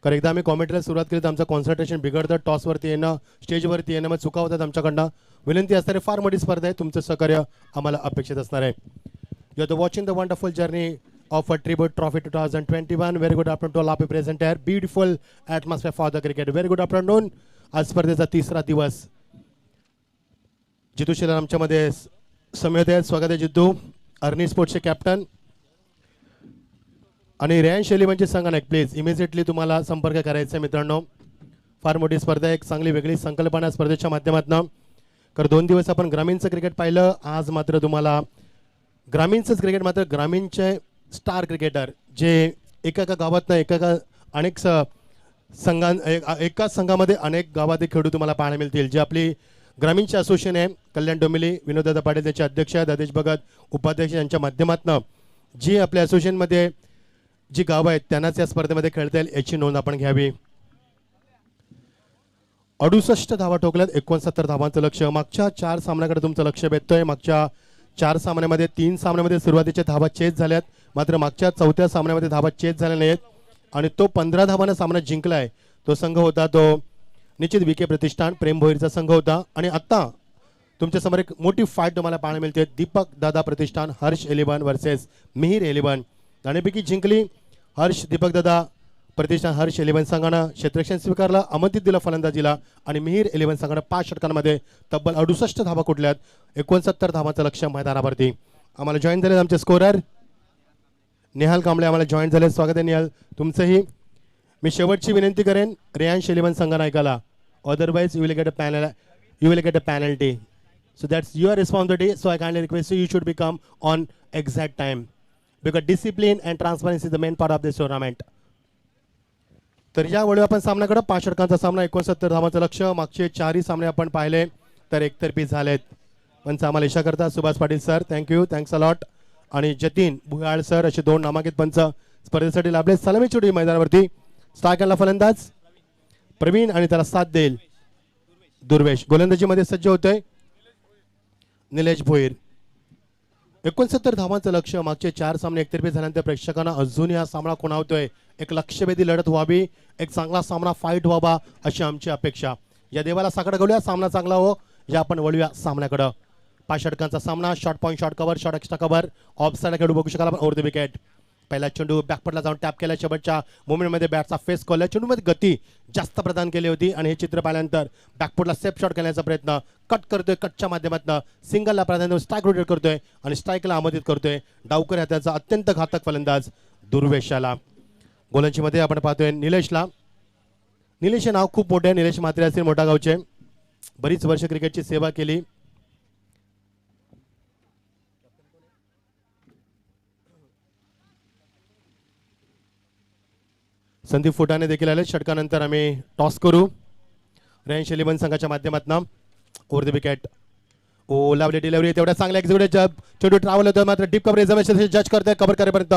Speaker 2: कारण एकदा आम्ही कॉमेंट्रीला सुरुवात केली तर आमचं कॉन्सन्ट्रेशन बिघडतं. टॉसवरती येणं, स्टेजवरती येणं, मग चुका होतात आमच्याकडनं. विनंती असणारी फार मोठी स्पर्धा आहे, तुमचं सहकार्य आम्हाला अपेक्षित असणार आहे. You are watching the wonderful journey of a Tribute Trophy 2021. Very good afternoon to all of you present here. Beautiful atmosphere for the cricket. Very good afternoon. आज स्पर्धेचा 3रा दिवस. जितू शेलार आमच्यामध्ये समेत आहेत. स्वागत आहे जितू. अर्नी स्पोर्ट्सचे कॅप्टन आणि रेयांश एलिव्हनचे संघनायक प्लीज इमिजिएटली तुम्हाला संपर्क करायचा आहे मित्रांनो. फार मोठी स्पर्धा आहे, एक चांगली वेगळी संकल्पना स्पर्धेच्या माध्यमातून. कारण 2 दिवस आपण ग्रामीणचं क्रिकेट पाहिलं, आज मात्र तुम्हाला ग्रामीणचंच क्रिकेट, मात्र ग्रामीणचे स्टार क्रिकेटर जे एका गावातनं अनेक एकाच संघामध्ये अनेक गावातील खेळाडू तुम्हाला पाहायला मिळतील. जे आपली ग्रामीणचे असोसिएशन आहे कल्याण डोंबिवली, विनोददादा पाटील त्याचे अध्यक्ष आहेत, आदेश भगत उपाध्यक्ष, यांच्या माध्यमातून जी आपल्या असोसिएशनमध्ये जी गावं आहेत त्यांनाच या स्पर्धेमध्ये खेळता येईल याची नोंद आपण घ्यावी. 68 धावा ठोकल्यात, 69 धावांचं लक्ष. मागच्या 4 सामन्याकडे तुमचं लक्ष वेधतोय. मागच्या 4 सामन्यामध्ये 3 सामन्यामध्ये सुरुवातीच्या धावा चेस झाल्यात, मात्र मागच्या 4थ्या सामन्यामध्ये धावा चेस झाल्या नाहीत आणि तो 15 धावांना सामना जिंकलाय. तो संघ होता तो निश्चित विके प्रतिष्ठान प्रेम भोईरचा संघ होता. आणि आता तुमच्यासमोर एक मोठी फाईट तुम्हाला पाहायला मिळते. दीपक दादा प्रतिष्ठान हर्ष 11 वर्सेस मिहीर 11. नाणेफेकी जिंकली हर्ष दीपक दादा प्रतिष्ठान हर्ष 11 संघानं क्षेत्ररक्षण स्वीकारला, अमंतित दिला फलंदाजीला आणि मिहीर 11 संघानं 5 षटकांमध्ये तब्बल 68 धावा कुठल्यात, 69 धावांचं लक्ष मैदानावरती. आम्हाला जॉईन झाले आमचे स्कोरर नेहाल कांबळे आम्हाला जॉईन झाले. स्वागत आहे निहाल तुमचंही. मी शेवटची विनंती करेन रेयांश 11 संघनायकाला, otherwise you will get a penalty. So that's your responsibility. So I kindly request you should become on exact time because discipline and transparency is the main part of this tournament. तर यावेळी आपण सामन्याकडे 5 षटकांचा सामना, 69 धावांचं लक्ष. मागचे 4ही सामने आपण पाहिले तर एकतर्फी झालेत. पंच आम्हाला इशा करता Subhash Patil sir, thank you, thanks a lot. आणि जतीन भुयाळ सर असे 2 नामांकित पंच स्पर्धेसाठी लाभले. सलामी चुडी मैदानावरती. स्टार्कला फलंदाज प्रवीण आणि त्याला साथ देईल दुर्वेश. गोलंदाजीमध्ये सज्ज होतोय निलेश भोईर. 69 धावांचं लक्ष. मागचे 4 सामने एकतर्फी झाल्यानंतर प्रेक्षकांना अजूनही हा सामना कोणावतोय. एक लक्षवेधी लढत व्हावी, एक चांगला सामना फाईट व्हावा अशी आमची अपेक्षा. या देवाला साकडं घालूया, सामना चांगला हो. या आपण वळूया सामन्याकडं. 5 षटकांचा सामना. Short point, short cover, short extra cover, of side खेळू बघू शकाल आपण. ओव्हर द विकेट पहिला चेंडू बॅकपटला जाऊन टॅप केला, शेवटच्या मोमेंटमध्ये बॅटचा फेस खोलला, चेंडूमध्ये गती जास्त प्रदान केली होती आणि हे चित्र पाहिल्यानंतर बॅकफुटला सेफ शॉट करण्याचा प्रयत्न, कट करतोय, कटच्या माध्यमातून सिंगलला प्राधान्य, स्ट्राईक रोटेट करतोय आणि स्ट्राईकला आमंत्रित करतोय. डावकर ह्या त्याचा अत्यंत घातक फलंदाज दुर्वेशाला. गोलंदाजीमध्ये आपण पाहतोय निलेशला. निलेश हे नाव खूप मोठे आहे. निलेश म्हात्रे असतील मोठा गावचे, बरीच वर्ष क्रिकेटची सेवा केली. संदीप फुटाणे देखील आले. षटकानंतर आम्ही टॉस करू. रेंज 11 संघाच्या माध्यमातून ओव्हर द विकेट. ओ लावली डिलिव्हरी, तेवढ्या चांगल्या एक्झिक्युटेड चेंडू ट्रॅव्हल होतं, मात्र डीप कव्हरेज जज करतोय. कव्हर करेपर्यंत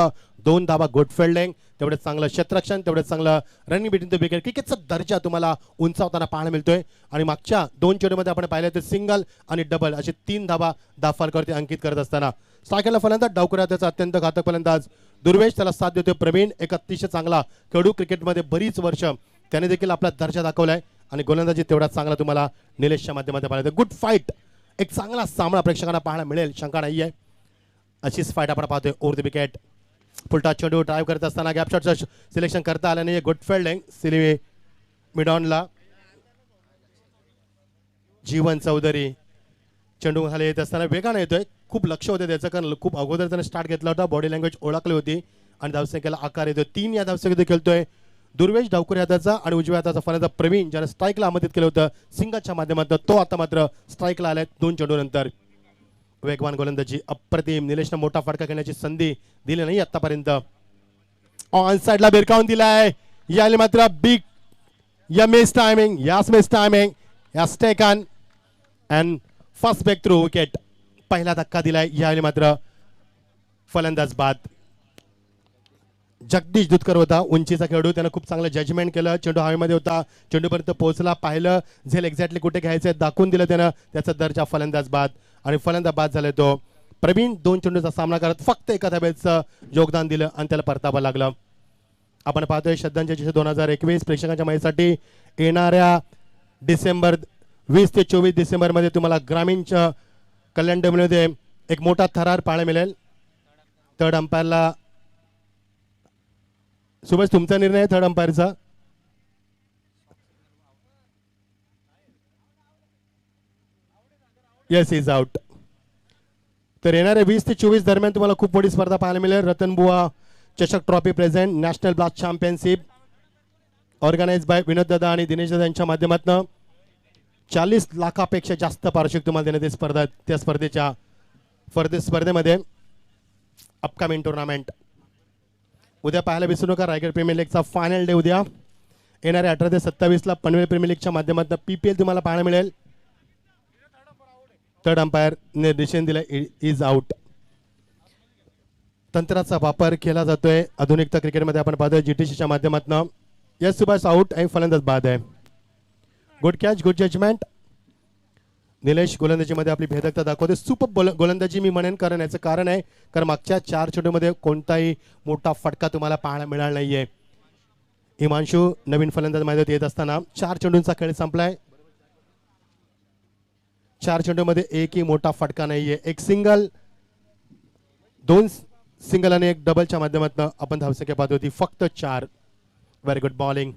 Speaker 2: 2 धावा, गुड फिल्डिंग, तेवढंच चांगलं क्षेत्ररक्षण, तेवढंच चांगलं रनिंग बिटवीन द विकेट. क्रिकेटचा दर्जा तुम्हाला उंचावताना पाहायला मिळतोय. आणि मागच्या 2 चेंडूमध्ये आपण पाहिलं तर सिंगल आणि डबल असे 3 धावा दाफालकरती अंकित करत असताना स्ट्रायकरला फलंदाज डावकऱ्या त्याचा अत्यंत घातक फलंदाज दुर्वेश, त्याला साथ देतोय प्रवीण, एक अतिशय चांगला खेळू. क्रिकेटमध्ये बरीच वर्ष त्याने देखील आपला दर्जा दाखवलाय आणि गोलंदाजी तेवढा चांगला तुम्हाला निलेशच्या माध्यमातून पाहिलं. गुड फाईट, एक चांगला सामना प्रेक्षकांना पाहायला मिळेल, शंका नाही आहे. अशीच फाईट आपण पाहतोय. ओव्हर द विकेट फुलटा चेंडू ड्राईव्ह करत असताना गॅप शॉटचं सिलेक्शन करता आलं नाही. गुड फिल्डिंग सिली मिडॉनला. जीवन चौधरी चेंडू खाली येत असताना वेगाने येतोय, खूप लक्ष होते त्याचं, कारण खूप अगोदर त्याने स्टार्ट घेतला होता, बॉडी लँग्वेज ओळखली होती आणि धावसंख्येला आकार येतोय. 3 या धावसंख्येत खेळतोय दुर्वेश. डावकर हाताचा आणि उजव्या हाताचा फलंदाज प्रवीण, ज्याने स्ट्राईकला आमंत्रित केलं होतं सिंगाच्या माध्यमातून, तो आता मात्र स्ट्राईकला आलाय 2 चेंडूनंतर. वेगवान गोलंदाजी अप्रतिम. निलेशनं मोठा फटका घेण्याची संधी दिली नाही आतापर्यंत. ऑन साइडला भिरकावून दिलाय, याने मात्र बिग या मिस टायमिंग, यास मिस टायमिंग, यास taken and first breakthrough wicket. पहिला धक्का दिलाय, याने मात्र फलंदाज बाद. जगदीश दुधकर होता, उंचीचा खेळाडू, त्यानं खूप चांगलं जजमेंट केलं. चेंडू हवेमध्ये होता, चेंडूपर्यंत पोहोचला, पाहिलं झेल एक्झॅक्टली कुठे घ्यायचं दाखवून दिलं त्यानं, त्याचा दर्जा फलंदाज बाद आणि फलंदाज बाद झाले तो प्रवीण. 2 चेंडूचा सामना करत फक्त एका धाब्याचं योगदान दिलं आणि त्याला परतावा लागलं. आपण पाहतोय श्रद्धांजली 2021 प्रेक्षकांच्या माहितीसाठी येणाऱ्या डिसेंबर 20 ते 24 डिसेंबरमध्ये तुम्हाला ग्रामीणच्या कल्याण डोंबिवलीमध्ये एक मोठा थरार पाहायला मिळेल. थर्ड अंपायरला सुभाष तुमचा निर्णय आहे थर्ड अंपायरचा. Yes is out. तर येणाऱ्या 20 ते 24 दरम्यान तुम्हाला खूप मोठी स्पर्धा पाहायला मिळेल. रतनबुवा चषक trophy present national blast championship organise by Vinod दादा आणि दिनेश दादा यांच्या माध्यमातून 40 लाखापेक्षा जास्त पारितोषिक तुम्हाला देण्यात येईल. स्पर्धा त्या स्पर्धेमध्ये अपकमिंग टुर्नामेंट. उद्या पाहायला विसरू नका रायगड प्रीमियर लीगचा फायनल डे उद्या. येणाऱ्या 18 ते 27 ला पनवेल प्रीमियर लीगच्या माध्यमातून PPL तुम्हाला पाहायला मिळेल. थर्ड अंपायर ने डिसिजन दिलाय, इज आउट. तंत्राचा वापर केला जातोय आधुनिकता क्रिकेटमध्ये. आपण पाहतोय GTCच्या माध्यमातून. यस सुभाष आउट आणि फलंदाज बाद आहे. Good catch, good judgement. Nilesh गोलंदाजीमध्ये आपली भेदकता दाखवते. सुपर गोलंदाजी मी म्हणेन, कारण याचं कारण आहे कारण मागच्या 4 चेंडूमध्ये कोणताही मोठा फटका तुम्हाला पाहायला मिळाला नाहीये. हिमांशू नवीन फलंदाज मैदानात येत असताना 4 चेंडूंचा खेळ संपलाय. 4 चेंडूमध्ये एकही मोठा फटका नाहीये. एक सिंगल, 2 सिंगल आणि 1 डबलच्या माध्यमातून आपण धावसंख्या पाहत होती फक्त 4. Very good bowling,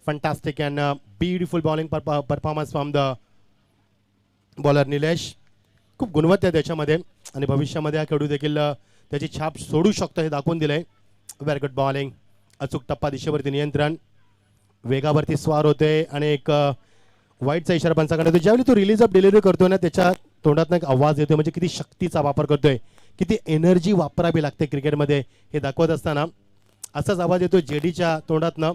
Speaker 2: fantastic and beautiful bowling performance from the bowler Nilesh. खूप गुणवत्ता आहे त्याच्यामध्ये आणि भविष्यामध्ये हा खेळाडू देखील त्याची छाप सोडू शकतो हे दाखवून दिलंय. व्हेरी गुड बॉलिंग, अचूक टप्पा, दिशेवरती नियंत्रण, वेगावरती स्वार होते आणि एक वाईटचा इशारा पंचाकडे येतो. ज्यावेळी तो रिलीज ऑफ डिलिव्हरी करतोय ना, त्याच्या तोंडातनं एक आवाज येतोय, म्हणजे किती शक्तीचा वापर करतोय, किती एनर्जी वापरावी लागते क्रिकेटमध्ये हे दाखवत असताना असाच आवाज येतो जेडीच्या तोंडातनं,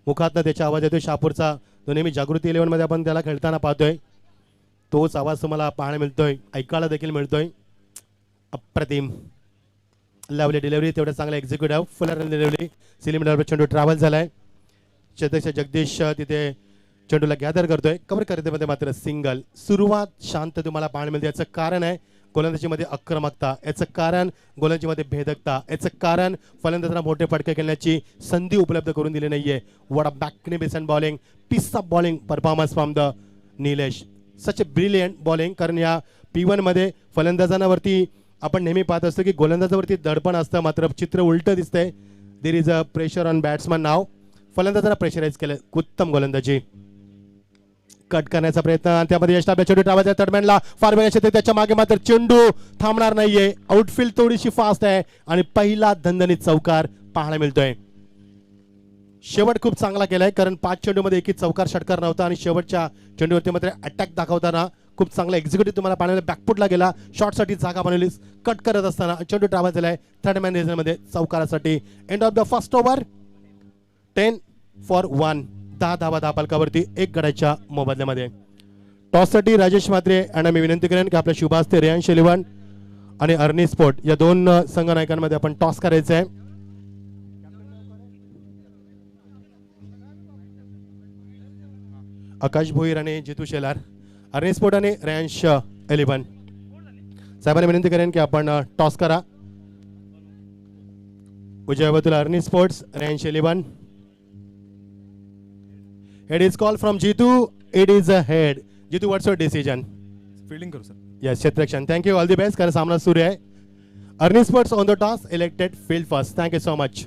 Speaker 2: मुखातनं त्याचा आवाज येतोय. शहापूरचा तो नेहमी जागृती 11 मध्ये आपण त्याला खेळताना पाहतोय. तोच आवाज तुम्हाला पाहायला मिळतोय, ऐकायला देखील मिळतोय. अप्रतिम लावली डिलिव्हरी, तेवढं चांगलं एक्झिक्युटिव्ह फुलर डिलिव्हरी. सिलिंडर चेंडू ट्रॅव्हल झालाय. जगदीश तिथे चेंडूला गॅदर करतोय. कव्हर करतेमध्ये मात्र सिंगल. सुरुवात शांत तुम्हाला पाहायला मिळते. याचं कारण आहे गोलंदाजीमध्ये आक्रमकता, याचं कारण गोलंदाजीमध्ये भेदकता, याचं कारण फलंदाजांना मोठे फटके खेळण्याची संधी उपलब्ध करून दिली नाहीये. What a magnificent bowling, piece of bowling performance from the Nilesh. Such a brilliant bowling, कारण या P1 मध्ये फलंदाजांवरती आपण नेहमी पाहत असतो की गोलंदाजावरती दडपण असतं, मात्र चित्र उलटं दिसतंय. There is a pressure on batsman नाव. फलंदाजांना प्रेशराईज केलं. उत्तम गोलंदाजी. कट करण्याचा प्रयत्न आणि त्यामध्ये यश लाभला. चेंडू डावाच्या तडमॅनला फार वेळ येते, त्याच्या मागे मात्र चेंडू थांबणार नाहीये. आउटफील्ड थोडीशी फास्ट आहे आणि पहिला दणदणीत चौकार पाहायला मिळतोय. शेवट खूप चांगला केलाय, कारण 5 चेंडूमध्ये एकही चौकार षटकार नव्हता आणि शेवटच्या चेंडूवरती मात्र अटॅक दाखवताना खूप चांगला एक्झिक्युटिव्ह तुम्हाला पाहायला. बॅकफुटला गेला, शॉटसाठी जागा बनवली, कट करत असताना चेंडू डावा झालाय थर्ड मॅन रिझनमध्ये चौकारासाठी. End of the first over. 10 for 1. 10 धावा धापलकावरती 1 गड्याच्या मोबदल्यामध्ये. टॉससाठी राजेश म्हात्रे यांना मी विनंती करेन की आपल्या शुभास्ते रेयांश एलिव्हन आणि अर्नी स्पोर्ट या 2 संघ नायकांमध्ये आपण टॉस करायचं आहे. आकाश भोईर आणि जितू शेलार, अर्नी स्पोर्ट आणि रेयांश एलिव्हन. साहेबांनी विनंती करेन की आपण टॉस करा. उजव्या बाजूला Arni sports, Reyansh eleven. Head is called from Jitu. It is a head. Jitu, what's your decision?
Speaker 3: Fielding करू sir.
Speaker 2: Yes, Shetrakshan. Thank you. All the best. कारण सामना सुरू आहे. Ernie Sports on the toss elected field first. Thank you so much.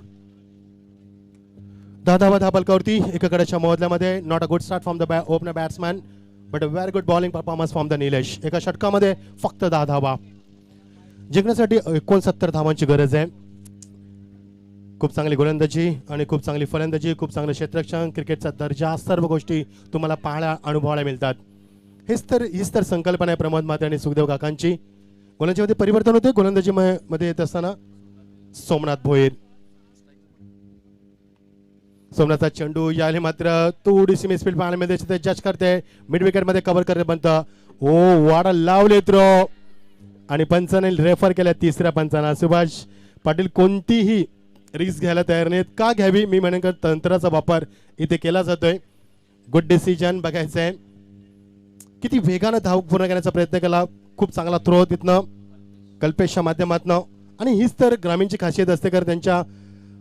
Speaker 2: 10 धावा धापलकावरती एका गड्याच्या मोबदल्यामध्ये. Not a good start from the opener batsman, but a very good bowling performance from the Nilesh. एका षटकामध्ये फक्त 10 धावा. जिंकण्यासाठी 69 धावांची गरज आहे. खूप चांगली गोलंदाजी आणि खूप चांगली फलंदाजी, खूप चांगलं क्षेत्ररक्षण, क्रिकेटचा दर्जा, सर्व गोष्टी तुम्हाला पाहायला अनुभवायला मिळतात. हीच तर संकल्पना आहे प्रमोद म्हात्रे आणि सुखदेव काकांची. गोलंदाजीमध्ये परिवर्तन होते. गोलंदाजी मध्ये येत असताना सोमनाथ भोईर. सोमनाथचा चेंडू याले मात्र थोडीशी मिसफील्ड पाहायला मिळते. ते जज करते, मिड विकेट मध्ये कव्हर करते बनतं. ओ वाडा लावले थ्रो आणि पंचाने रेफर केल्या तिसऱ्या पंचाना. सुभाष पाटील कोणतीही रिस्क घ्यायला तयार नाहीत. का घ्यावी? मी म्हणेन का तंत्राचा वापर इथे केला जातोय. Good decision. बघायचं आहे किती वेगानं धाव पूर्ण करण्याचा प्रयत्न केला. खूप चांगला थ्रो तिथनं कल्पेशच्या माध्यमातनं. आणि हीच तर ग्रामीणची खासियत असते, कारण त्यांच्या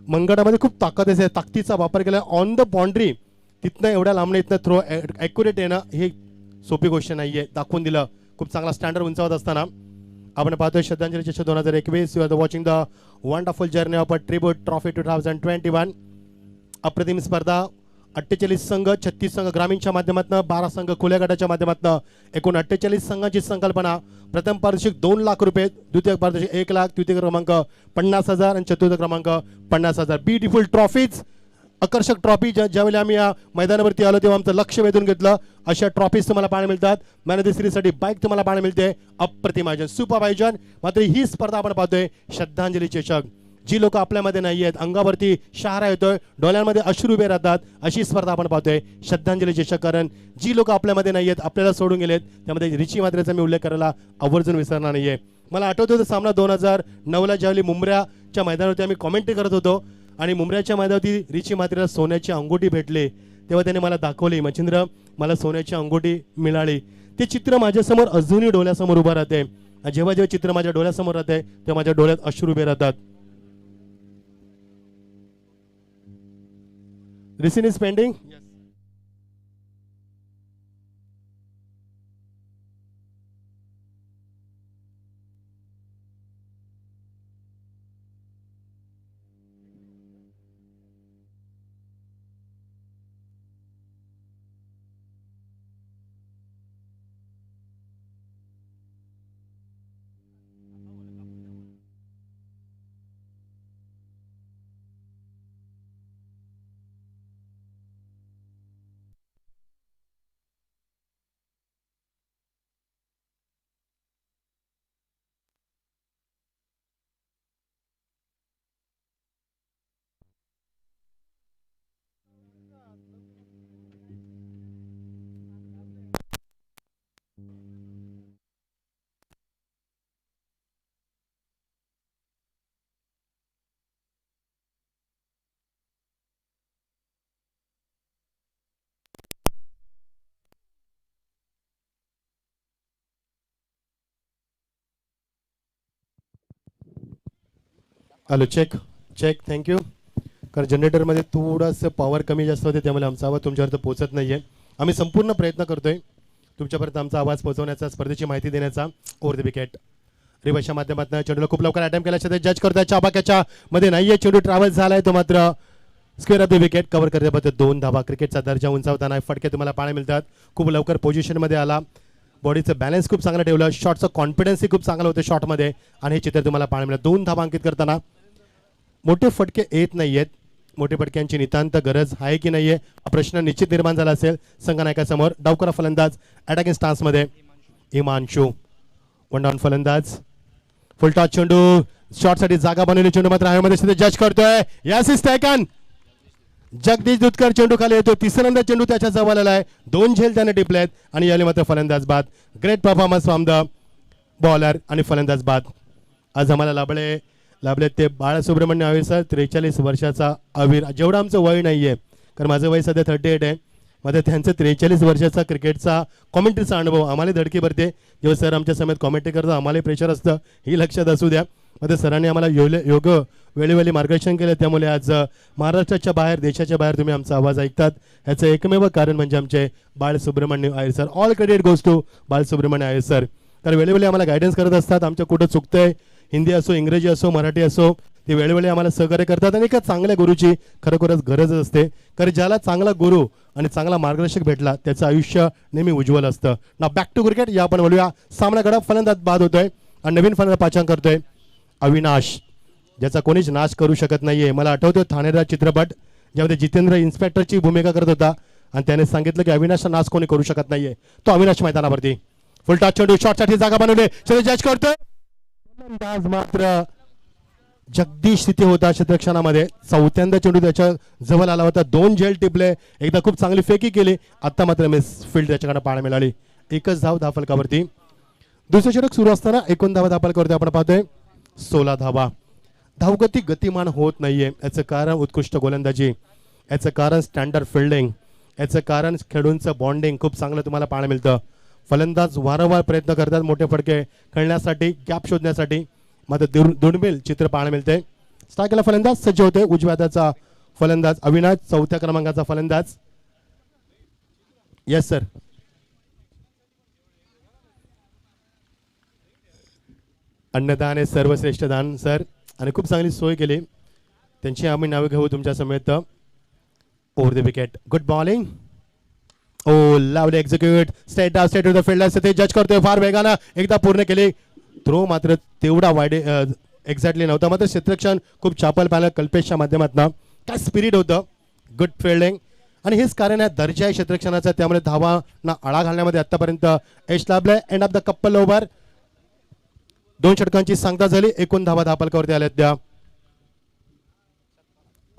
Speaker 2: मंगळामध्ये खूप ताकद असते. ताकदीचा वापर केला ऑन द बाउंड्री. तिथनं एवढ्या लांबणं इथनं थ्रो ॲक्युरेट येणं ही सोपी गोष्ट नाहीये. दाखवून दिलं खूप चांगला स्टँडर्ड उंचावत असताना. आपण पाहतोय श्रद्धांजली चषक 2021. You are watching the wonderful journey of a tribute trophy 2021. अप्रतिम स्पर्धा. 48 संघ, 36 संघ ग्रामीणच्या माध्यमातून, 12 संघ खुल्या गटाच्या माध्यमातून, एकूण 48 संघांची संकल्पना. प्रथम पारितोषिक 2 लाख रुपये, द्वितीय पारितोषिक 1 लाख, तृतीय क्रमांक 50,000 आणि चतुर्थ क्रमांक 50,000. ब्युटिफुल ट्रॉफीज, आकर्षक ट्रॉफी. ज्यावेळी आम्ही या मैदानावरती आलो तेव्हा आमचं लक्ष वेधून घेतलं. अशा ट्रॉफीज तुम्हाला पाहायला मिळतात. मॅन ऑफ द सिरीजसाठी बाईक तुम्हाला पाहायला मिळते. अप्रतिम आयोजन, सुपर आयोजन. मात्र ही स्पर्धा आपण पाहतोय श्रद्धांजली चषक. जी लोक आपल्यामध्ये नाही आहेत, अंगावरती शहारा येतोय, डोळ्यांमध्ये अश्रू उभे राहतात, अशी स्पर्धा आपण पाहतोय श्रद्धांजली चषक. कारण जी लोक आपल्यामध्ये नाही आहेत, आपल्याला सोडून गेलेत, त्यामध्ये रिची म्हात्रेचा मी उल्लेख करायला आवर्जून विसरणार नाहीये. मला आठवत होतं सामना 2009ला ज्यावेळी मुंब्र्याच्या मैदानावरती आम्ही कॉमेंट्री करत होतो आणि मुंब्र्याच्या मैदानावरती रिची म्हात्रेला सोन्याची अंगोठी भेटले, तेव्हा त्याने मला दाखवली, मच्छिंद्र मला सोन्याची अंगोठी मिळाली. ते चित्र माझ्यासमोर अजूनही डोळ्यासमोर उभं राहते. जेव्हा जेव्हा चित्र माझ्या डोळ्यासमोर राहते तेव्हा माझ्या डोळ्यात अश्रू उभे राहतात. Resin is pending. Yes. Hello, check check. Thank you. कारण जनरेटरमध्ये थोडंसं पॉवर कमी जास्त होते, त्यामुळे आमचा आवाज तुमच्यापर्यंत पोहोचत नाही आहे. आम्ही संपूर्ण प्रयत्न करतोय तुमच्यापर्यंत आमचा आवाज पोहोचवण्याचा, स्पर्धेची माहिती देण्याचा. ओव्हर द विकेट रिवर्सच्या माध्यमातून चेंडूला खूप लवकर अटेम्प्ट केला ते जज करतोय चाबाक्याच्या मध्ये नाहीये चेंडू ट्रॅव्हल झालाय तो मात्र square of the wicket cover करते पद्धत 2 धावा क्रिकेटचा दर्जा उंचावताना फटके तुम्हाला पाहायला मिळतात खूप लवकर पोझिशनमध्ये आला बॉडीचं बॅलन्स खूप चांगलं ठेवलं शॉटचं कॉन्फिडन्सही खूप चांगलं होतं शॉटमध्ये आणि हे चित्र तुम्हाला पाहायला मिळतं 2 धावा अंकित करताना मोठे फटके येत नाहीयेत मोठे फटक्यांची नितांत गरज आहे की नाहीये हा प्रश्न निश्चित निर्माण झाला असेल संघनायकासमोर डावकरा फलंदाज अटॅकिंग स्टान्समध्ये हिमांशू वन डाऊन फलंदाज फुल टॉच चेंडू शॉटसाठी जागा बनवली चेंडू मात्र हवेमध्ये जज करतोय यास इज टेकन जगदीश दुधकर चेंडू खाली येतो तिसऱ्यांदा चेंडू त्याच्या जवळ आलाय 2 झेल त्याने टिपलेत आणि याने मात्र फलंदाज बाद great performance from the bowler आणि फलंदाज बाद आज आम्हाला लाभले ते बाळसुब्रमण्य आविर सर 43 वर्षाचा आविर जेवढं आमचं वय नाहीये कारण माझं वय सध्या 38 आहे मात्र त्यांचं 43 वर्षाचा क्रिकेटचा कॉमेंट्रीचा अनुभव आम्हाला धडकी भरते जेव्हा सर आमच्या समेत कॉमेंट्री करतात आम्हाला प्रेशर असतं ही लक्षात असू द्या मध्ये सरांनी आम्हाला योग्य वेळोवेळी मार्गदर्शन केलं त्यामुळे आज महाराष्ट्राच्या बाहेर देशाच्या बाहेर तुम्ही आमचा आवाज ऐकतात ह्याचं एकमेव कारण म्हणजे आमचे Balasubramanya Iyer sir all credit goes to Balasubramanya Iyer sir कारण वेळोवेळी आम्हाला गायडन्स करत असतात आमच्या कुठं चुकतंय हिंदी असो इंग्रजी असो मराठी असो ते वेळोवेळी आम्हाला सहकार्य करतात आणि एका चांगल्या गुरुची खरोखरच गरज असते कारण ज्याला चांगला गुरु आणि चांगला मार्गदर्शक भेटला त्याचं आयुष्य नेहमी उज्ज्वल असतं ना बॅक टू क्रिकेट या आपण बोलूया सामनाकडे फलंदाज बाद होतोय आणि नवीन फलंदाज पाचांक करतोय अविनाश ज्याचा कोणीच नाश करू शकत नाहीये मला आठवतोय ठाणेदार चित्रपट ज्यामध्ये जितेंद्र इन्स्पेक्टरची भूमिका करत होता आणि त्याने सांगितलं की अविनाशचा नाश कोणी करू शकत नाहीये तो अविनाश मैदानावरती फुल टॉच चेंडू शॉटसाठी जागा बनवले चेंडू जज करतोय फलंदाज मात्र जगदीश तिथे होता क्षेत्रक्षणामध्ये चौथ्यांदा चेंडू त्याच्या जवळ आला होता 2 झेल टिपले एकदा खूप चांगली फेकी केली आता मात्र मिस फील्ड त्याच्याकडे पाहायला मिळाली एकच धाव फलकावरती दुसरे षटक सुरू असताना 19 धावा फलकावरती आपण पाहतोय 16 धावा धावगती गतिमान होत नाहीये याचं कारण उत्कृष्ट गोलंदाजी याचं कारण स्टँडर्ड फिल्डिंग याचं कारण खेळूंचं बॉन्डिंग खूप चांगलं तुम्हाला पाहायला मिळतं फलंदाज वारंवार प्रयत्न करतात मोठे फटके खेळण्यासाठी गॅप शोधण्यासाठी मात्र दुर्मिळ चित्र पाहायला मिळते स्ट्रायकला फलंदाज सज्ज होते उजव्या हाताचा फलंदाज अविनाश चौथ्या क्रमांकाचा फलंदाज येस सर अन्नदान हे सर्वश्रेष्ठ दान सर आणि खूप चांगली सोय केली त्यांची आम्ही नावे घेऊ तुमच्या समेत over the wicket good bowling oh लावले execute straight to the fielder ते जज करतोय फार वेगानं एकदा पूर्ण केली थ्रो मात्र तेवढा वाईड एक्झॅक्टली नव्हता मात्र क्षेत्ररक्षण खूप चापल पाहिलं कल्पेशच्या माध्यमातून काय स्पिरिट होतं गुड फिल्डिंग आणि हेच कारण आहे दर्जा आहे क्षेत्ररक्षणाचा त्यामुळे धावांना आळा घालण्यामध्ये आतापर्यंत यश लाभलंय end of the couple over 2 षटकांची सांगता झाली एकूण धावा धापलकावरती आल्या त्या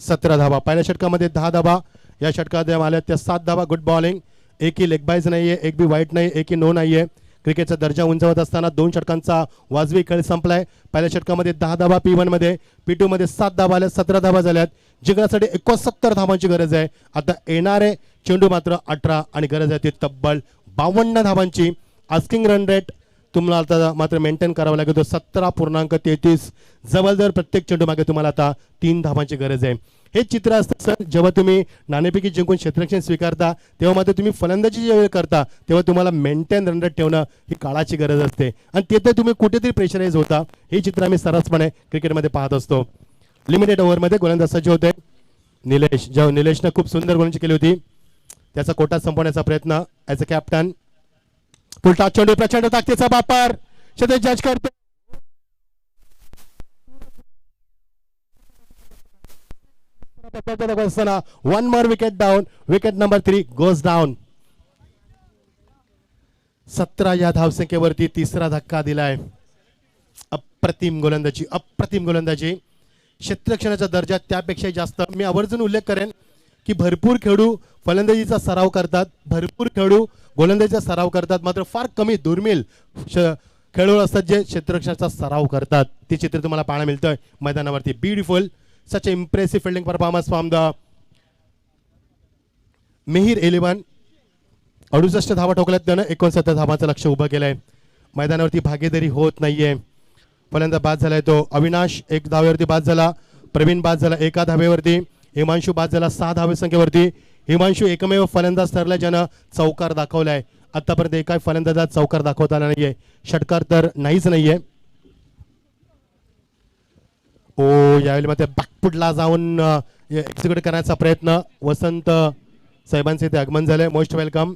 Speaker 2: 17 धावा पहिल्या षटकामध्ये 10 धावा या षटकात आल्या त्या 7 धावा गुड बॉलिंग एकही लेग बाईज नाहीये एक बी वाईट नाही एकही नो नाहीये क्रिकेटचा दर्जा उंचावत असताना 2 षटकांचा वाजवी खेळ संपलाय पहिल्या षटकामध्ये 10 धावा P1 मध्ये P2 मध्ये 7 धावा आल्या 17 धावा झाल्यात जिंकण्यासाठी 69 धावांची गरज आहे आता येणारे चेंडू मात्र 18 आणि गरज आहे ती तब्बल 52 धावांची आस्किंग रन रेट तुम्हाला आता मात्र मेंटेन करावा लागेल तो 17.33 जवळजवळ प्रत्येक चेंडू मागे तुम्हाला आता 3 धावांची गरज आहे हे चित्र असतं सर जेव्हा तुम्ही नाणेफेकी जिंकून क्षेत्ररक्षण स्वीकारता तेव्हा मात्र तुम्ही फलंदाजी ज्यावेळी करता तेव्हा तुम्हाला मेंटेन रन रेट ठेवणं ही काळाची गरज असते आणि तिथे तुम्ही कुठेतरी प्रेशराईज होता हे चित्र आम्ही सर्रासपणे क्रिकेटमध्ये पाहत असतो लिमिटेड ओव्हरमध्ये गोलंदाज सज्ज होते निलेश जेव्हा निलेशनं खूप सुंदर गोलंदाजी केली होती त्याचा कोटा संपवण्याचा प्रयत्न ॲज अ कॅप्टन फुल टॉच चेंडू प्रचंड ताकदीचा वापर क्षेत्र जज करतो one more wicket down wicket number 3 goes down 17 या धावसंख्येवरती तिसरा धक्का दिलाय अप्रतिम गोलंदाजी क्षेत्ररक्षणाचा दर्जा त्यापेक्षा जास्त मी आवर्जून उल्लेख करेन की भरपूर खेळाडू फलंदाजीचा सराव करतात भरपूर खेळाडू गोलंदाजीचा सराव करतात मात्र फार कमी दुर्मिळ खेळाडू असतात जे क्षेत्ररक्षणाचा सराव करतात ते चित्र तुम्हाला पाहायला मिळतंय मैदानावरती beautiful such a impressive fielding performance from the Mihir 11 68 धावा ठोकल्यात त्यानं 69 धावांचं लक्ष उभं केलंय मैदानावरती भागीदारी होत नाहीये फलंदाज बाद झालाय तो अविनाश 1 धावेवरती बाद झाला प्रवीण बाद झाला 1 धावेवरती हिमांशू बाद झाला 6 धावेसंख्येवरती हिमांशू एकमेव फलंदाज ठरला ज्यानं चौकार दाखवलाय आतापर्यंत एकाही फलंदाजात चौकार दाखवता आला नाहीये षटकार तर नाहीच नाहीये ओ यावेळी मग बॅकफुटला जाऊन एक्झिक्यूट करण्याचा प्रयत्न वसंत साहेबांचे ते आगमन झाले. Most welcome.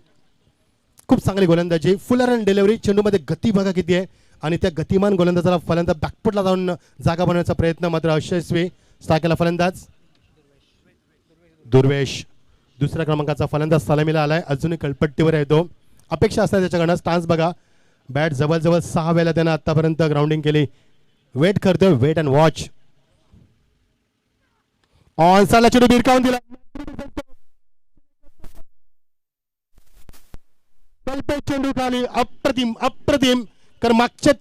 Speaker 2: खूप चांगली गोलंदाजी, फुलर अँड डिलिव्हरी. चेंडूमध्ये गती बघा किती आहे आणि त्या गतिमान गोलंदाजाला फलंदाज बॅकफुटला जाऊन जागा बनवण्याचा प्रयत्न मात्र अयशस्वी. केला फलंदाज दुर्वेश, दुसऱ्या क्रमांकाचा फलंदाज सलामीला आलाय. अजूनही कळपट्टीवर आहे तो. अपेक्षा असतात त्याच्याकडनं. स्टान्स बघा, बॅट जवळजवळ 6 वेळेला त्यानं आतापर्यंत ग्राउंडिंग केली. वेट करतोय, वेट अँड वॉच. ऑन साला चेंडू भिरकावून दिला. चेंडू खाली. अप्रतिम अप्रतिम. कारण मागच्या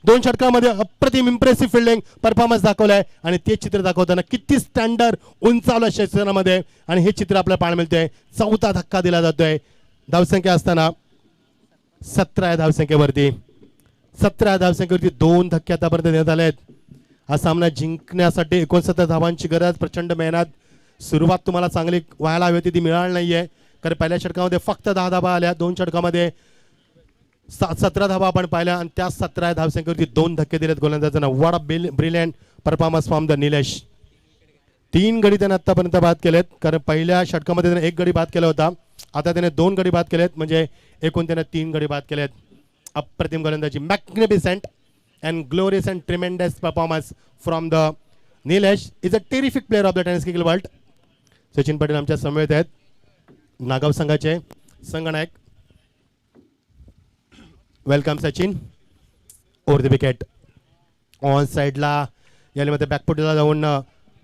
Speaker 2: 2 षटकामध्ये अप्रतिम इम्प्रेसिव्ह फिल्डिंग परफॉर्मन्स दाखवलाय आणि ते चित्र दाखवताना किती स्टँडर्ड उंचावलं क्षेत्रामध्ये आणि हे चित्र आपल्याला पाहायला मिळतंय. 4था धक्का दिला जातोय. धावसंख्या असताना 17 धावसंख्येवरती 2 धक्के आतापर्यंत देण्यात आले आहेत. हा सामना जिंकण्यासाठी 69 धावांची गरज. प्रचंड मेहनत. सुरुवात तुम्हाला चांगली व्हायला हवी होती, ती मिळाली नाहीये. कारण पहिल्या षटकामध्ये फक्त 10 धावा आल्या. 2 षटकामध्ये 17 धावा आपण पाहिल्या आणि त्या 17 धावसंख्येवरती 2 धक्के दिलेत गोलंदाजांना. What a brilliant performance from the Nilesh. 3 गडी त्याने आतापर्यंत बाद केलेत. कारण पहिल्या षटकामध्ये त्याने 1 गडी बाद केला होता, आता त्याने 2 गडी बाद केलेत, म्हणजे एकूण त्याने 3 गडी बाद केलेत. अप्रतिम गोलंदाजी, magnificent and glorious and tremendous performance from the Nilesh. Is a terrific player of the tennis cricket world. Sachin Patel आमच्या समवेत आहेत, नागाव संघाचे संघनायक. Welcome Sachin. Over the wicket on साईडला यामध्ये बॅकफुटला जाऊन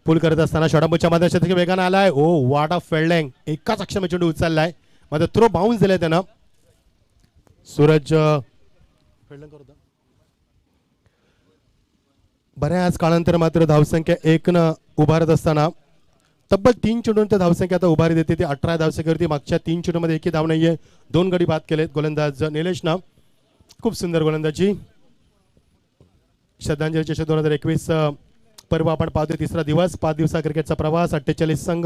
Speaker 2: पुल करत असताना षडंबूच्या मध्ये वेगानं आलाय. ओ व्हॉट अ फिल्डिंग. एकाच अक्षरामध्ये चेंडू उचललाय, मात्र थ्रो बाउन्स दिलाय त्यानं. सूरज फिल्डिंग करतो. बऱ्याच काळानंतर मात्र धावसंख्या 1 उभारत असताना तब्बल 3 चेंडूंची धावसंख्या आता उभारी देते. ती 18 धावसंख्येवरती. मागच्या 3 चेंडूमध्ये एकही धाव नाहीये. 2 गडी बाद केलेत गोलंदाज निलेशनं. खूप सुंदर गोलंदाजी. श्रद्धांजली चषक 2021 पर्व आपण पाहतोय. 3रा दिवस, 5 दिवसा क्रिकेटचा प्रवास. 48 संघ,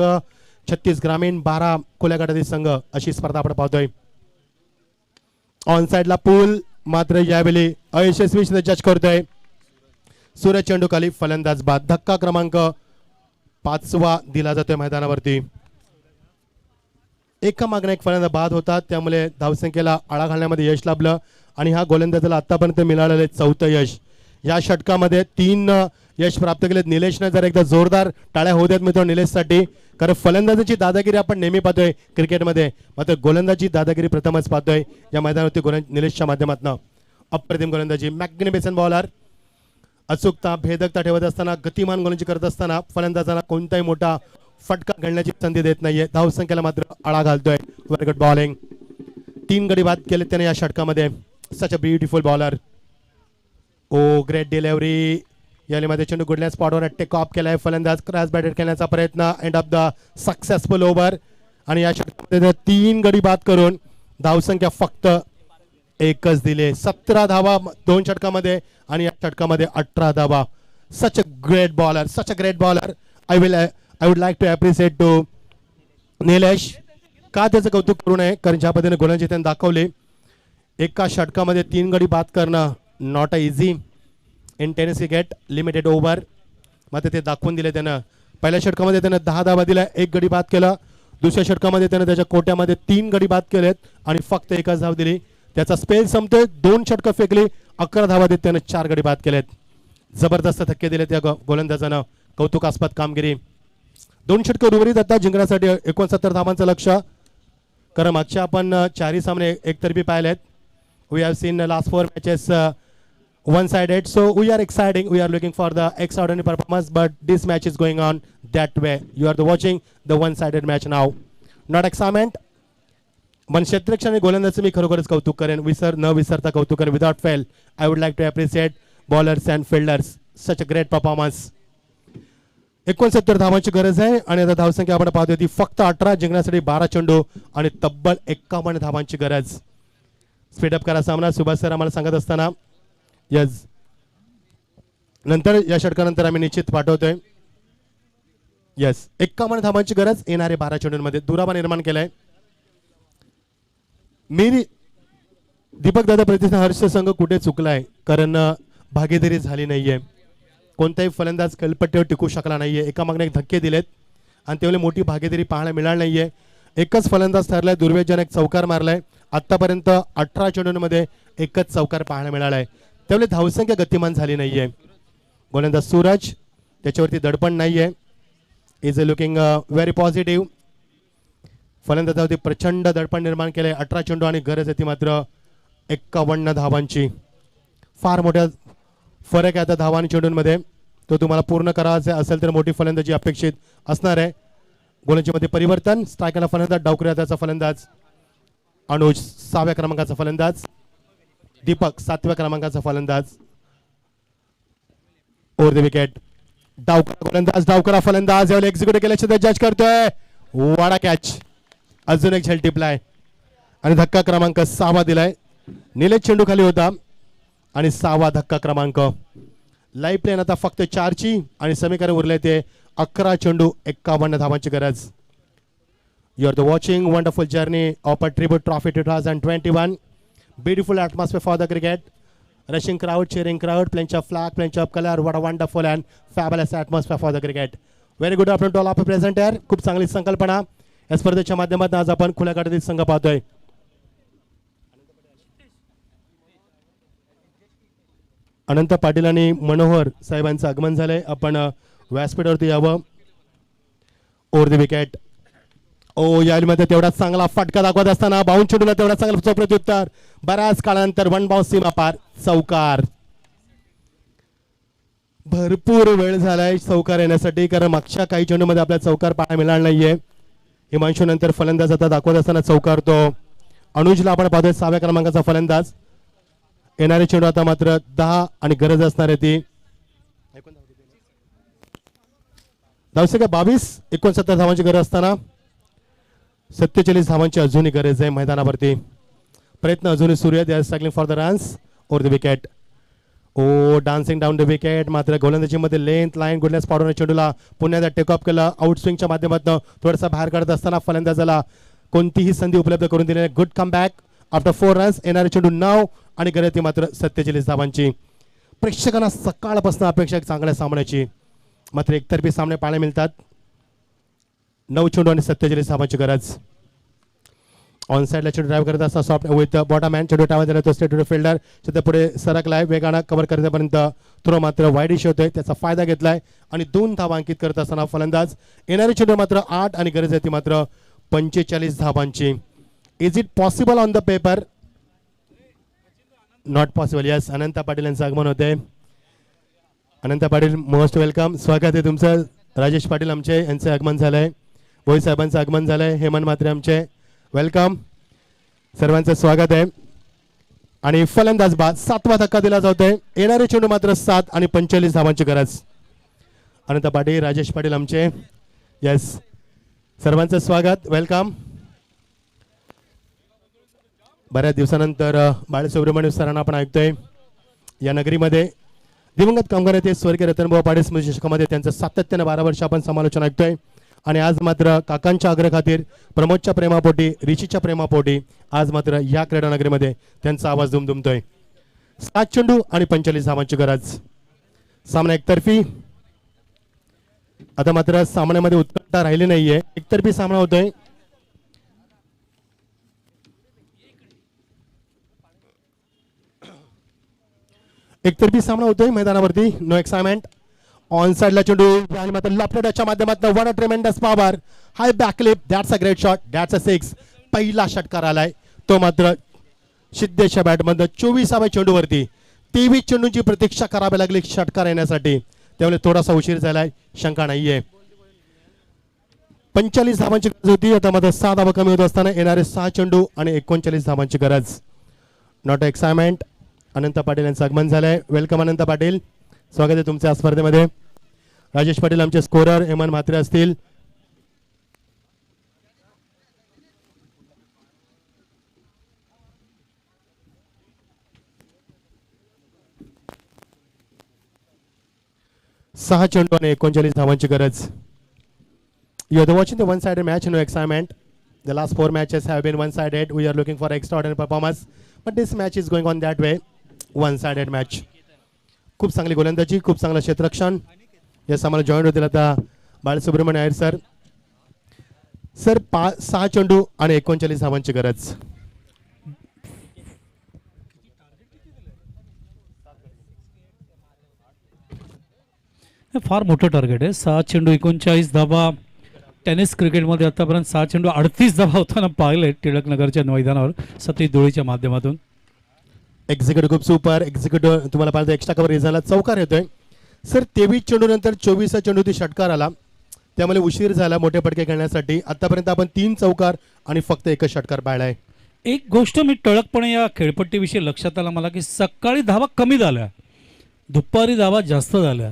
Speaker 2: 36 ग्रामीण, 12 खुल्या गटातील संघ अशी स्पर्धा आपण पाहतोय. ऑन साइडला पूल मात्र यावेळी अयशस्वी जज करतोय. सूरज चेंडू खाली, फलंदाज बाद. धक्का क्रमांक 5वा दिला जातोय मैदानावरती. एका मागणं एक फलंदाज बाद होता, त्यामुळे धावसंख्येला आळा घालण्यामध्ये यश लाभलं आणि हा गोलंदाजाला आतापर्यंत मिळालेले 4थं यश. या षटकामध्ये 3 यश प्राप्त केलेत निलेशनं. जर एकदा जोरदार टाळ्या होऊ द्यात मित्रांनो निलेशसाठी. कारण फलंदाजाची दादागिरी आपण नेहमी पाहतोय क्रिकेटमध्ये, मात्र गोलंदाजी दादागिरी प्रथमच पाहतोय या मैदानावरती निलेशच्या माध्यमातून. अप्रतिम गोलंदाजी, मॅग्निफिसेंट बॉलर. अचूकता, भेदकता ठेवत असताना, गतिमान गोलंदाजी करत असताना फलंदाजांना कोणताही मोठा फटका घालण्याची संधी देत नाहीये. धावसंख्येला मात्र आळा घालतोय. Very good bowling. 3 गडी बाद केले त्याने या षटकामध्ये. Such a beautiful bowler. Oh great delivery. यामध्ये चेंडू गुडल्या स्पॉटवर टेक ऑफ केलाय. फलंदाज क्रॉस बॅटेड खेळण्याचा प्रयत्न. End of the successful over. आणि या षटकामध्ये 3 गडी बाद करून धावसंख्या फक्त 1च दिले. 17 धावा 2 षटकामध्ये आणि या षटकामध्ये 18 धावा. Such a great bowler, such a great bowler. I would like to appreciate to Nilesh. का त्याचं कौतुक करू नये, कारण ज्या पद्धतीने गोलंदाजी त्यांनी दाखवले. एका षटकामध्ये 3 गडी बाद करणं not a easy in tennis cricket, limited over. मात्र ते दाखवून दिले त्यानं. पहिल्या षटकामध्ये त्यानं 10 धावा दिल्या, 1 गडी बाद केला. दुसऱ्या षटकामध्ये त्यानं त्याच्या कोट्यामध्ये 3 गडी बाद केलेत आणि फक्त 1च धाव दिली. त्याचा स्पेल संपतोय. 2 षटकं फेकली, 11 धावा देत त्यानं 4 गडी बाद केलेत. जबरदस्त धक्के दिले त्या गोलंदाजानं. कौतुकास्पद कामगिरी. 2 षटकं उर्वरित आता जिंकण्यासाठी 69 धावांचं लक्ष. कारण मागच्या आपण 4ही सामने एकतर्फी पाहिलेत. We have seen last 4 matches one-sided, so we are exciting. We are looking for the extraordinary performance, but this match is going on that way. You are watching the one-sided match now. Not excitement. पण क्षेत्ररक्षण आणि गोलंदाजाचं मी खरोखरच कौतुक करेन. न विसरता कौतुक करेन. Without fail I would like to appreciate bowlers and fielders. Such a great performance. 69 धावांची गरज आहे आणि आता धावसंख्या आपण पाहतोय ती फक्त 18. जिंकण्यासाठी 12 चेंडू आणि तब्बल 51 धावांची गरज. स्पीडअप करा सामना. सुभाष सर आम्हाला सांगत असताना यस नंतर या षटकानंतर आम्ही निश्चित पाठवतोय. यस 51 धावांची गरज येणारे 12 चेंडूंमध्ये. दुरावा निर्माण केलाय. मी दीपक दादा प्रतिष्ठान हर्ष संघ कुठे चुकलाय, कारण भागीदारी झाली नाहीये. कोणताही फलंदाज कलपट्टीवर टिकू शकला नाहीये. एकामागणे एक धक्के दिलेत आणि तेवढी मोठी भागीदारी पाहायला मिळाली नाहीये. एकच फलंदाज ठरलाय, दुर्वेशजनक चौकार मारलाय. आतापर्यंत 18 चेंडूंमध्ये एकच चौकार पाहायला मिळालाय. त्यावेळी धावसंख्या गतिमान झाली नाहीये. गोलंदाज सूरज, त्याच्यावरती दडपण नाहीये. Is looking very positive. फलंदाजावरती प्रचंड दडपण निर्माण केलंय. 18 चेंडू आणि गरज आहे ती मात्र 51 धावांची. फार मोठा फरक आहे आता धावा आणि चेंडूंमध्ये. तो तुम्हाला पूर्ण करायचा असेल तर मोठी फलंदाजी अपेक्षित असणार आहे. गोलंदाजीमध्ये परिवर्तन. स्ट्रायकरला फलंदाज, डावखुऱ्या हाताचा फलंदाज अनुज 6व्या क्रमांकाचा फलंदाज, दीपक 7व्या क्रमांकाचा फलंदाज. Over the wicket. डावकरा गोलंदाज, डावकरा फलंदाज यावेळी एक्झिक्यूट केल्याचे जज करतोय. वाडा कॅच. अजून एक झेल टिपलाय आणि धक्का क्रमांक 6वा दिलाय. निलेश चेंडू खाली होता आणि 6वा धक्का क्रमांक. लाईव्ह प्लेन आता फक्त 4ची आणि समीकरण उरले ते 11 चेंडू 51 धावांची गरज. You are the watching wonderful journey of a tribute trophy 2021. Beautiful atmosphere for the cricket. Rushing crowd, cheering crowd, plenty of flag, plenty of color. What a wonderful and fabulous atmosphere for the cricket. Very good afternoon to all of you present here. खूप चांगली संकल्पना या स्पर्धेच्या माध्यमातून आज आपण खुल्या गटातील संघ पाहतोय. अनंत पाटील आणि मनोहर साहेबांचं आगमन झालंय. आपण व्यासपीठावरती यावं. Over the wicket. ओ यामध्ये तेवढाच चांगला फटका दाखवत असताना बाउन्स चेंडूला तेवढा चांगला प्रत्युत्तर. बऱ्याच काळानंतर 1 बाउन्स सीमा पार. चौकार. भरपूर वेळ झालाय चौकार येण्यासाठी, कारण मागच्या काही चेंडूमध्ये आपल्याला चौकार पाहायला मिळाला नाहीये. हिमांशू नंतर फलंदाज आता दाखवत असताना चौकार तो अनुजला आपण पाहतोय 6व्या क्रमांकाचा फलंदाज. येणारे चेंडू आता मात्र 10 आणि गरज असणार आहे ती धावसंख्या 22. 69 धावांची गरज असताना 47 धावांची अजूनही गरज आहे मैदानावरती. प्रयत्न अजूनही सुरू आहेत. Struggling for the runs. Over the wicket. Oh dancing down the wicket. मात्र गोलंदाजीमध्ये लेंथ लाईन गुडनेस पाडून चेंडूला पुन्हा टेकअप केलं. आउट स्विंगच्या माध्यमातून थोडासा बाहेर काढत असताना फलंदाजाला कोणतीही संधी उपलब्ध करून दिली. Good come back after 4 runs. येणारे चेंडू 9 आणि गरज ती मात्र 47 धावांची. प्रेक्षकांना सकाळपासून अपेक्षा चांगल्या सामन्याची, मात्र एकतर्फी सामने पाहायला मिळतात. 9 चेंडू आणि 47 धावांची गरज. ऑन साइडला चेंडू ड्राईव्ह करत असता सॉफ्ट विथ बॉटम हँड चेंडू टावा दिला तो स्टेट फिल्डर सध्या पुढे सरकलाय. वेगानं कव्हर करण्यापर्यंत थ्रो मात्र वाईडिश होतोय. त्याचा फायदा घेतलाय आणि 2 धावा अंकित करत असताना फलंदाज. येणारी चेंडू मात्र 8 आणि गरज आहे ती मात्र 45 धावांची. Is it possible on the paper? Not possible. Yes, Anant Patil यांचं आगमन होते. Anant Patil most welcome. स्वागत आहे तुमचं. राजेश पाटील आमचे यांचं आगमन झालंय. भोई साहेबांचं आगमन झालंय. हेमंत मात्रे आमचे वेलकम. सर्वांचं स्वागत आहे. आणि फलंदाज बाद 7वा धक्का दिला जातोय. येणारे चेंडू मात्र 7 आणि 45 धावांची गरज. अनंत पाटील, राजेश पाटील आमचे. यस, सर्वांचं स्वागत, वेलकम. बऱ्याच दिवसानंतर बाळसुब्रमण्यम सरांना आपण ऐकतोय. या नगरीमध्ये दिवंगत कामगार ते स्वर्गीय रतनभाऊ पाटील स्मृती शतकामध्ये त्यांचं सातत्याने 12 वर्ष आपण समालोचन ऐकतोय. आणि आज मात्र काकांच्या आग्रहाखातीर, प्रमोदच्या प्रेमापोटी, ऋषीच्या प्रेमापोटी आज मात्र या क्रीडा नगरीमध्ये त्यांचा आवाज दुमदुमतोय. 7 चेंडू आणि 45 धावांची गरज. सामना एकतर्फी. आता मात्र सामन्यामध्ये उत्कंठा राहिली नाहीये. एकतर्फी सामना होतोय. एकतर्फी सामना होतोय मैदानावरती. No excitement. ऑन साइडला चेंडू आणि मात्र लपलेटच्या माध्यमातून one tremendous power high backlift. That's a great shot. That's a 6. पहिला षटकार आलाय तो मात्र सिद्धेशच्या बॅटमधून 24व्या चेंडूवरती. 23 चेंडूंची प्रतीक्षा करावी लागली षटकार येण्यासाठी. त्यामुळे थोडासा उशीर झालाय, शंका नाहीये. 45 धावांची गरज होती. आता मात्र 6 धावा कमी होत असताना येणारे 6 चेंडू आणि 39 धावांची गरज. Not excitement. अनंत पाटील यांचं आगमन झालंय. वेलकम अनंत पाटील, स्वागत आहे तुमच्या स्पर्धेमध्ये. राजेश पाटील आमचे स्कोरर, हेमंत म्हात्रे असतील. सहा चेंडू आणि 39 धावांची गरज. You are watching the one-sided match, no excitement. The last 4 matches have been one-sided. We are looking for extraordinary performance, but this match is going on that way. One-sided match. खूप चांगली गोलंदाजी, खूप चांगलं क्षेत्ररक्षण. यस, आम्हाला join होतील आता बाळसुब्रमण्य Iyer sir. Sir 6 चेंडू आणि 39 धावांची गरज.
Speaker 1: हे फार मोठं टार्गेट आहे. 6 चेंडू 39 धावा. टेनिस क्रिकेटमध्ये आतापर्यंत 6 चेंडू 38 धावा होताना पाहिले टिळकनगरच्या मैदानावर सतीश धुळीच्या माध्यमातून.
Speaker 2: एक्झिक्युटिव्ह खूप सुपर. एक्झिक्युटिव्ह तुम्हाला पाहिजे एक्स्ट्रा कव्हर रिझनला चौकार येतोय. सर 23 चेंडू नंतर 24 चेंडू ती षटकार आला, त्यामुळे उशीर झाला मोठे पटके खेळण्यासाठी. आतापर्यंत आपण 3 चौकार आणि फक्त एकच षटकार पाळलाय.
Speaker 1: एक गोष्ट मी टळकपणे या खेळपट्टीविषयी लक्षात आलं मला की सकाळी धावा कमी झाल्या, दुपारी धावा जास्त झाल्या.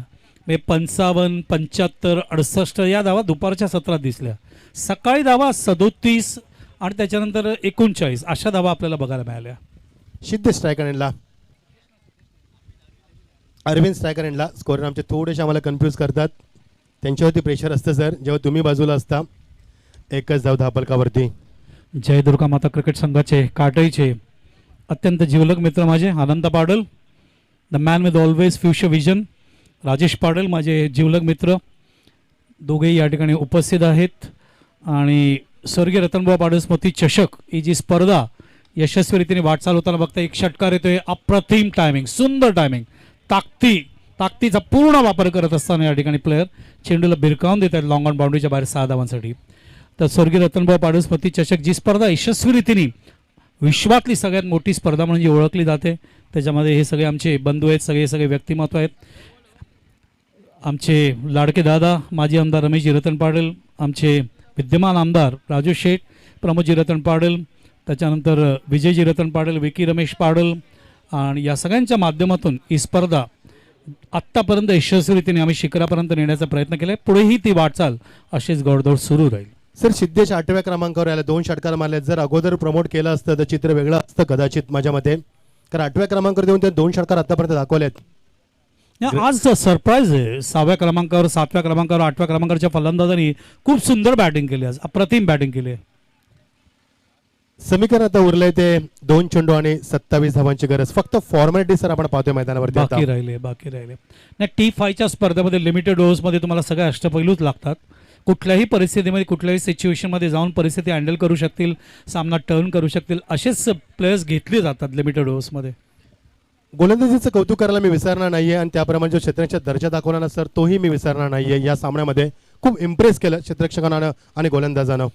Speaker 1: म्हणजे 55, 75, 68 या धावा दुपारच्या सत्रात दिसल्या. सकाळी धावा 37 आणि त्याच्यानंतर 39 अशा धावा आपल्याला बघायला मिळाल्या.
Speaker 2: सिद्ध स्ट्रायकर एंडला अरविंद स्ट्रायकर एंडला स्कोरर आमचे थोडेसे आम्हाला कन्फ्यूज करतात. त्यांच्यावरती प्रेशर असतं सर जेव्हा तुम्ही बाजूला असता. एकच धाव धापलकावरती.
Speaker 1: जय दुर्गा माता क्रिकेट संघाचे काटईचे अत्यंत जिवलग मित्र माझे Anant Padal, the man with always future vision. Rajesh Padal माझे जिवलग मित्र, दोघेही या ठिकाणी उपस्थित आहेत. आणि स्वर्गीय रतनभाऊ पाडल स्मृती चषक ही जी स्पर्धा यशस्वीरीतीने वाटचाल होताना बघता एक षटकार येतोय. अप्रतिम टायमिंग, सुंदर टायमिंग, ताकदीचा पूर्ण वापर करत असताना या ठिकाणी प्लेयर चेंडूला भिरकावून देत आहेत लॉंग ऑन बाउंड्रीच्या बाहेर 6 धावांसाठी. तर स्वर्गीय रतनभाऊ पाडल स्मृती चषक जी स्पर्धा यशस्वीरीतीने विश्वातली सगळ्यात मोठी स्पर्धा म्हणजे ओळखली जाते, त्याच्यामध्ये हे सगळे आमचे बंधू आहेत, सगळे व्यक्तिमत्व आहेत. आमचे लाडके दादा माजी आमदार रमेशजी रतन पाडल, आमचे विद्यमान आमदार राजू शेठ, प्रमोदजी रतन पाडल, त्याच्यानंतर विजयजी रतन पाडल, विकी रमेश पाडल. आणि या सगळ्यांच्या माध्यमातून ही स्पर्धा आत्तापर्यंत यशस्वीरीतीने आम्ही शिखरापर्यंत नेण्याचा प्रयत्न केला आहे. पुढेही ती वाटचाल अशीच गडदौड सुरू राहील.
Speaker 2: सर सिद्धेश 8व्या क्रमांकावर याला 2 षटकार मारले. जर अगोदर प्रमोट केलं असतं तर चित्र वेगळं असतं कदाचित माझ्या मते, कारण 8व्या क्रमांकावर देऊन ते 2 षटकार आतापर्यंत दाखवलेत.
Speaker 1: आज सरप्राईज आहे. 6व्या क्रमांकावर, 7व्या क्रमांकावर, 8व्या क्रमांकाच्या फलंदाजांनी खूप सुंदर बॅटिंग केली, आज अप्रतिम बॅटिंग केली.
Speaker 2: समीकरण आता उरलंय ते 2 चेंडू आणि 27 धावांची गरज. फक्त फॉर्मॅलिटी सर आपण पाहतोय मैदानावरती
Speaker 1: बाकी राहिले. नाही, T5च्या स्पर्धेमध्ये लिमिटेड ओव्हर्समध्ये तुम्हाला सगळे अष्टपैलूच लागतात. कुठल्याही परिस्थितीमध्ये, कुठल्याही सिच्युएशनमध्ये जाऊन परिस्थिती हँडल करू शकतील, सामना टर्न करू शकतील, असेच प्लेयर्स घेतले जातात लिमिटेड ओव्हर्समध्ये.
Speaker 2: गोलंदाजीचं कौतुक करायला मी विसरणार नाहीये आणि त्याप्रमाणे जो क्षेत्ररक्षक दर्जा दाखवला ना सर तोही मी विसरणार नाहीये. या सामन्यामध्ये खूप इम्प्रेस केलं क्षेत्ररक्षकानं आणि गोलंदाजानं.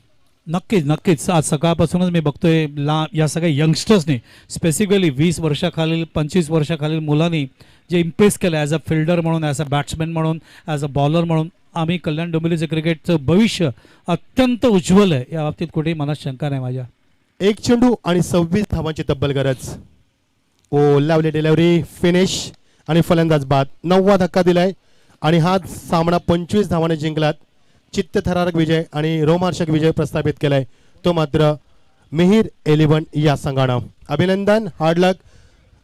Speaker 1: नक्कीच आज सकाळपासूनच मी बघतोय या सगळ्या यंगस्टर्सनी, स्पेसिफिकली 20 वर्षाखालील 25 वर्षाखालील मुलांनी जे इम्प्रेस केलं ॲज अ फिल्डर म्हणून, ॲज अ बॅट्समॅन म्हणून, ॲज अ बॉलर म्हणून. आम्ही कल्याण डोंबिवलीचं क्रिकेटचं भविष्य अत्यंत उज्ज्वल आहे, या बाबतीत कुठेही मनात शंका नाही माझ्या.
Speaker 2: 1 चेंडू आणि 26 धावांची तब्बल गरज. ओ लावली डिलिव्हरी, फिनिश आणि फलंदाज बाद. 9वा धक्का दिलाय आणि हा सामना 25 धावाने जिंकलात. चित्तथरारक विजय आणि रोमांचक विजय प्रस्थापित केलाय तो मात्र मिहीर 11 या संघानं. अभिनंदन, हार्ड लक.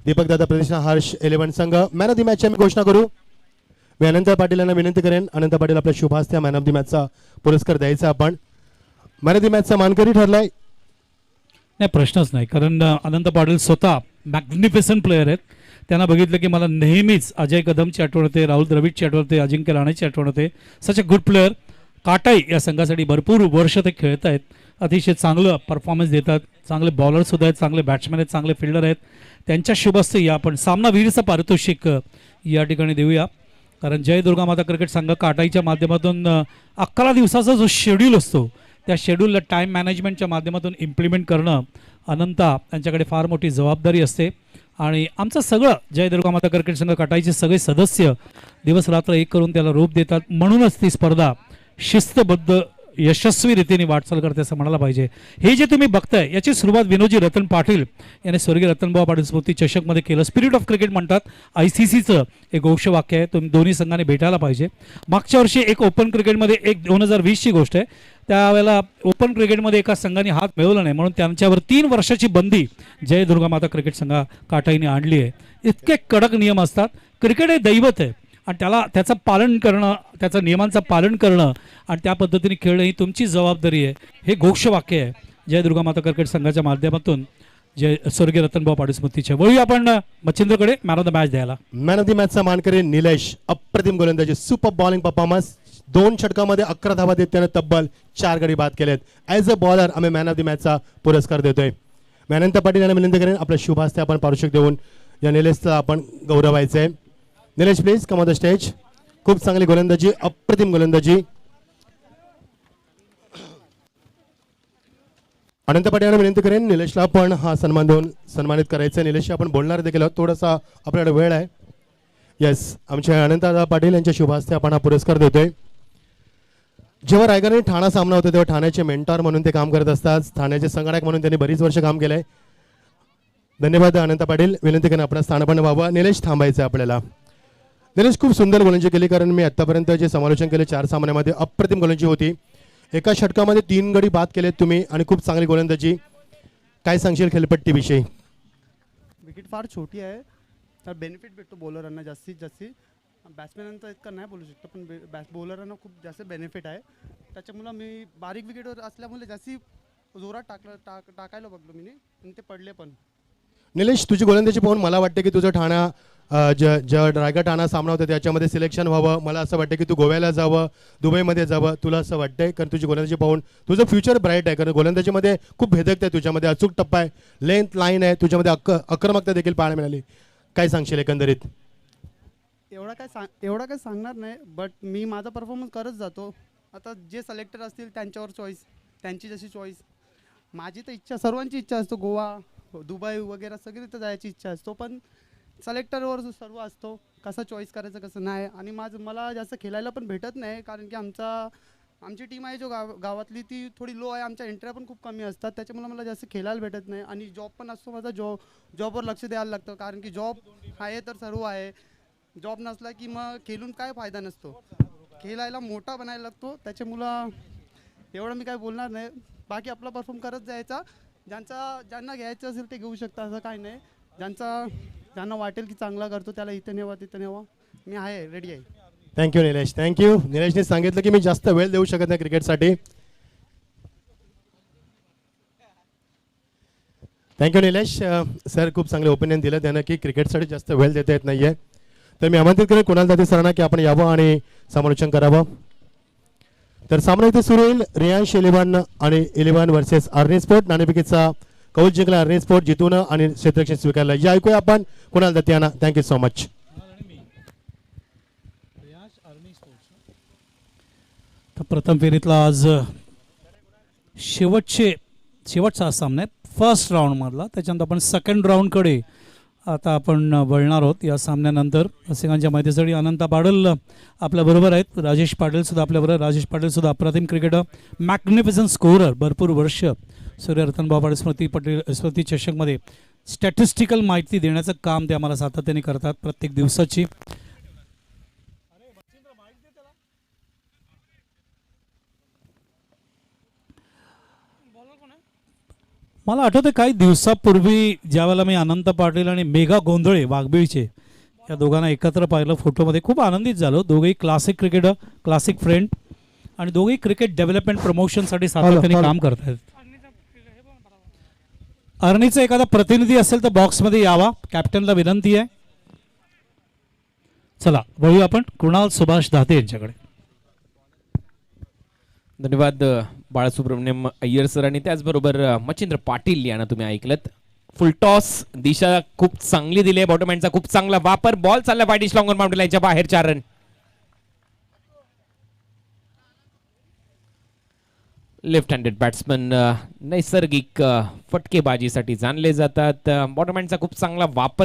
Speaker 2: दीपक दादा प्रतिष्ठा हर्ष 11 संघ. मॅन ऑफ द मॅचची आम्ही घोषणा करू. मी अनंत पाटील यांना विनंती करेन, अनंत पाटील आपल्या शुभास्त्या मॅन ऑफ द मॅचचा पुरस्कार द्यायचा. आपण मॅन ऑफ द मॅचचा मानकरी ठरलाय.
Speaker 1: नाही, प्रश्नच नाही, कारण अनंत पाटील स्वतः मॅग्निफिसंट प्लेयर आहेत. त्यांना बघितलं की मला नेहमीच अजय कदमची आठवण होते, राहुल द्रविडची आठवण होते, अजिंक्य राणेची आठवण होते. सच अ गुड प्लेअर. काटाई या संघासाठी भरपूर वर्ष ते खेळत आहेत, अतिशय चांगलं परफॉर्मन्स देतात, चांगले बॉलरसुद्धा आहेत, चांगले बॅट्समॅन आहेत, चांगले फिल्डर आहेत. त्यांच्या शुभस्ते या आपण सामनावीरचं पारितोषिक या ठिकाणी देऊया. कारण जय दुर्गा माता क्रिकेट संघ काटाईच्या माध्यमातून 11 दिवसाचा जो शेड्यूल असतो त्या शेड्यूलला टाईम मॅनेजमेंटच्या माध्यमातून इम्प्लिमेंट करणं अनंता यांच्याकडे फार मोठी जबाबदारी असते. आणि आमचं सगळं जय दुर्गा माता क्रिकेट संघ काटाईचे सगळे सदस्य दिवस रात्र एक करून त्याला रूप देतात. म्हणूनच ती स्पर्धा शिस्तबद्ध यशस्वी रीतीने वाटचाल करते असं म्हणायला पाहिजे. हे जे तुम्ही बघताय याची सुरुवात विनोदजी रतन पाटील यांनी स्वर्गीय रतनभाऊ पाटील स्मृती चषकमध्ये केलं. स्पिरिट ऑफ क्रिकेट म्हणतात, ICCचं एक घोषवाक्य आहे, तुम्ही दोन्ही संघाने भेटायला पाहिजे. मागच्या वर्षी एक ओपन क्रिकेटमध्ये 2020ची गोष्ट आहे, त्यावेळेला ओपन क्रिकेटमध्ये एका संघाने हात मिळवला नाही म्हणून त्यांच्यावर 3 वर्षाची बंदी जय दुर्गा माता क्रिकेट संघा काटाईने आणली आहे. इतके कडक नियम असतात. क्रिकेट हे दैवत आहे आणि त्याचं पालन करणं, त्याचं नियमांचं पालन करणं आणि त्या पद्धतीने खेळणं ही तुमची जबाबदारी आहे. हे घोषवाक्य आहे जय दुर्गा माता क्रिकेट संघाच्या माध्यमातून जे स्वर्गीय रतनभाऊ पाटील स्मृतीचे. वळूया आपण मच्छिंद्रकडे मॅन ऑफ द मॅच द्यायला.
Speaker 2: मॅन ऑफ द मॅचचा मानकरी निलेश. अप्रतिम गोलंदाजी, सुपर बॉलिंग परफॉर्मन्स. 2 षटकामध्ये 11 धावा देत त्याने तब्बल 4 गडी बाद केलेत. ॲज अ बॉलर आम्ही मॅन ऑफ द मॅचचा पुरस्कार देतोय. मी अनंत पाटील यांना विनंती करेन आपल्या शुभ हस्ते आपण पारितोषिक देऊन या निलेशचा आपण गौरवायचं आहे. Nilesh please come on the stage. खूप चांगली गोलंदाजी, अप्रतिम गोलंदाजी. अनंत पाटील यांना विनंती करेन निलेशला पण हा सन्मान देऊन सन्मानित करायचं. निलेशशी आपण बोलणार देखील आहोत, थोडासा आपल्याकडे वेळ आहे. येस, आमच्या अनंत पाटील यांच्या शुभ हस्ते आपण हा पुरस्कार देतोय. जेव्हा रायगड आणि ठाणा सामना होता तेव्हा ठाण्याचे मेंटॉर म्हणून ते काम करत असतात. ठाण्याचे संगणक म्हणून त्यांनी बरीच वर्ष काम केलंय. धन्यवाद अनंत पाटील. विनंती करेन आपण स्थानापन्न व्हावं. निलेश थांबायचं आपल्याला. निलेश खूप सुंदर गोलंदाजी केली, कारण मी आतापर्यंत जे समालोचन केले 4 सामन्यामध्ये अप्रतिम गोलंदाजी होती. एका षटकामध्ये 3 गडी बाद केलेत तुम्ही आणि खूप चांगली गोलंदाजी. काय सांगशील खेळपट्टीविषयी?
Speaker 3: विकेट फार छोटी आहे तर बेनिफिट भेटतो बॉलरांना जास्तीत जास्त. बॅट्समॅनांचा इतकं नाही बोलू शकतो, पण बॉलरांना खूप जास्त बेनिफिट आहे. त्याच्यामुळं मी बारीक विकेटवर असल्यामुळे जास्ती जोरात टाकायला बघलो मी आणि ते पडले पण.
Speaker 2: निलेश, तुझी गोलंदाजी पाहून मला वाटतं की तुझं ठाणा ज्या रायगड ठाणा सामना होता त्याच्यामध्ये सिलेक्शन व्हावं. मला असं वाटतं की तू गोव्याला जावं, दुबईमध्ये जावं. तुला असं वाटतंय? कारण तुझी गोलंदाजी पाहून तुझं फ्युचर ब्राईट आहे, कारण गोलंदाजीमध्ये खूप भेदकता आहे तुझ्यामध्ये. अचूक टप्पा आहे, लेंथ लाईन आहे तुझ्यामध्ये, आक्रमकता देखील पाहायला मिळाली. काय सांगशील एकंदरीत?
Speaker 3: एवढा काय सांगणार नाही, बट मी माझा परफॉर्मन्स करत जातो. आता जे सिलेक्टर असतील त्यांच्यावर चॉईस, त्यांची जशी चॉईस. माझी तर इच्छा, सर्वांची इच्छा असतो गोवा, दुबई वगैरे सगळी तर जायची इच्छा असतो, पण सिलेक्टरवर सर्व असतो कसं चॉईस करायचं कसं नाही. आणि मला जास्त खेळायला पण भेटत नाही, कारण की आमची टीम आहे जो गावातली ती थोडी लो आहे. आमच्या एंट्र्या पण खूप कमी असतात, त्याच्यामुळे मला जास्त खेळायला भेटत नाही. आणि जॉब पण असतो माझा, जॉबवर लक्ष द्यायला लागतं, कारण की जॉब आहे तर सर्व आहे. जॉब नसला की मग खेळून काय फायदा नसतो. खेळायला मोठा बनायला लागतो, त्याच्यामुळं एवढं मी काय बोलणार नाही. बाकी आपला परफॉर्म करत जायचा. ज्यांना घ्यायचं असेल ते घेऊ शकता, असं काय नाही. ज्यांना वाटेल की चांगला करतो त्याला इथं नेवा तिथं नेवा. मी आहे, रेडी आहे.
Speaker 2: Thank you Nilesh, thank you. निलेशने सांगितलं की मी जास्त वेळ देऊ शकत नाही क्रिकेटसाठी. थँक्यू निलेश. सर खूप चांगले ओपिनियन दिलं त्यानं की क्रिकेटसाठी जास्त वेळ देता येत नाही आहे. तर मी आमंत्रित करेन कुणाल दादी सरांना की आपण यावं आणि समालोचन करावं. तर सामना इथे सुरू होईल. रियांश 11 आणि 11 वर्सेस अर्नी स्पोर्ट. नाणेफेकीचा कौल जिंकला अर्नी स्पोर्ट जितून आणि क्षेत्ररक्षण स्वीकारलं. या ऐकूया आपण कुणाल दत्त यांना. Thank you so much.
Speaker 1: तर प्रथम फेरीतला आज शेवटचा सामना आहे फर्स्ट राऊंडमधला. त्याच्यानंतर आपण सेकंड राऊंडकडे आता आपण वळणार आहोत. या सामन्यानंतर रसिकांच्या माहितीसाठी अनंत पाटील आपल्याबरोबर आहेत, राजेश पाटीलसुद्धा आपल्याबरोबर. राजेश पाटीलसुद्धा अप्रतिम क्रिकेटर, मॅग्निफिसंट स्कोरर, भरपूर वर्ष सूर्य रतनभाऊ पाटील स्मृती चषकमध्ये स्टॅटिस्टिकल माहिती देण्याचं काम ते आम्हाला सातत्याने करतात प्रत्येक दिवसाची. मला आठवतं काही दिवसापूर्वी ज्यावेळेला मी अनंत पाटील आणि मेघा गोंधळे वाघबीळचे या दोघांना एकत्र पाहिलं फोटोमध्ये, खूप आनंदित झालो. दोघेही क्लासिक क्रिकेटर, क्लासिक फ्रेंड आणि दोघेही क्रिकेट डेव्हलपमेंट प्रमोशनसाठी सातत्याने काम करत आहेत. अर्नीचा एखादा प्रतिनिधी असेल तर बॉक्समध्ये यावा, कॅप्टनला विनंती आहे. चला वळूया आपण कृणाल सुभाष दाते यांच्याकडे.
Speaker 4: धन्यवाद बाळासुब्रमण्यम अय्यर सर आणि त्याचबरोबर मच्छिंद्र पाटील यांना तुम्ही ऐकलत. फुल टॉस दिशा खूप चांगली दिली आहे. बॉटम हँडचा खूप चांगला वापर. बॉल चालला पाठीश लॉंग ऑन बाउंड्री याच्या बाहेर 4 रन. लेफ्ट हँडेड बॅट्समन नैसर्गिक फटकेबाजीसाठी जाणले जातात. बॉटम हँडचा खूप चांगला वापर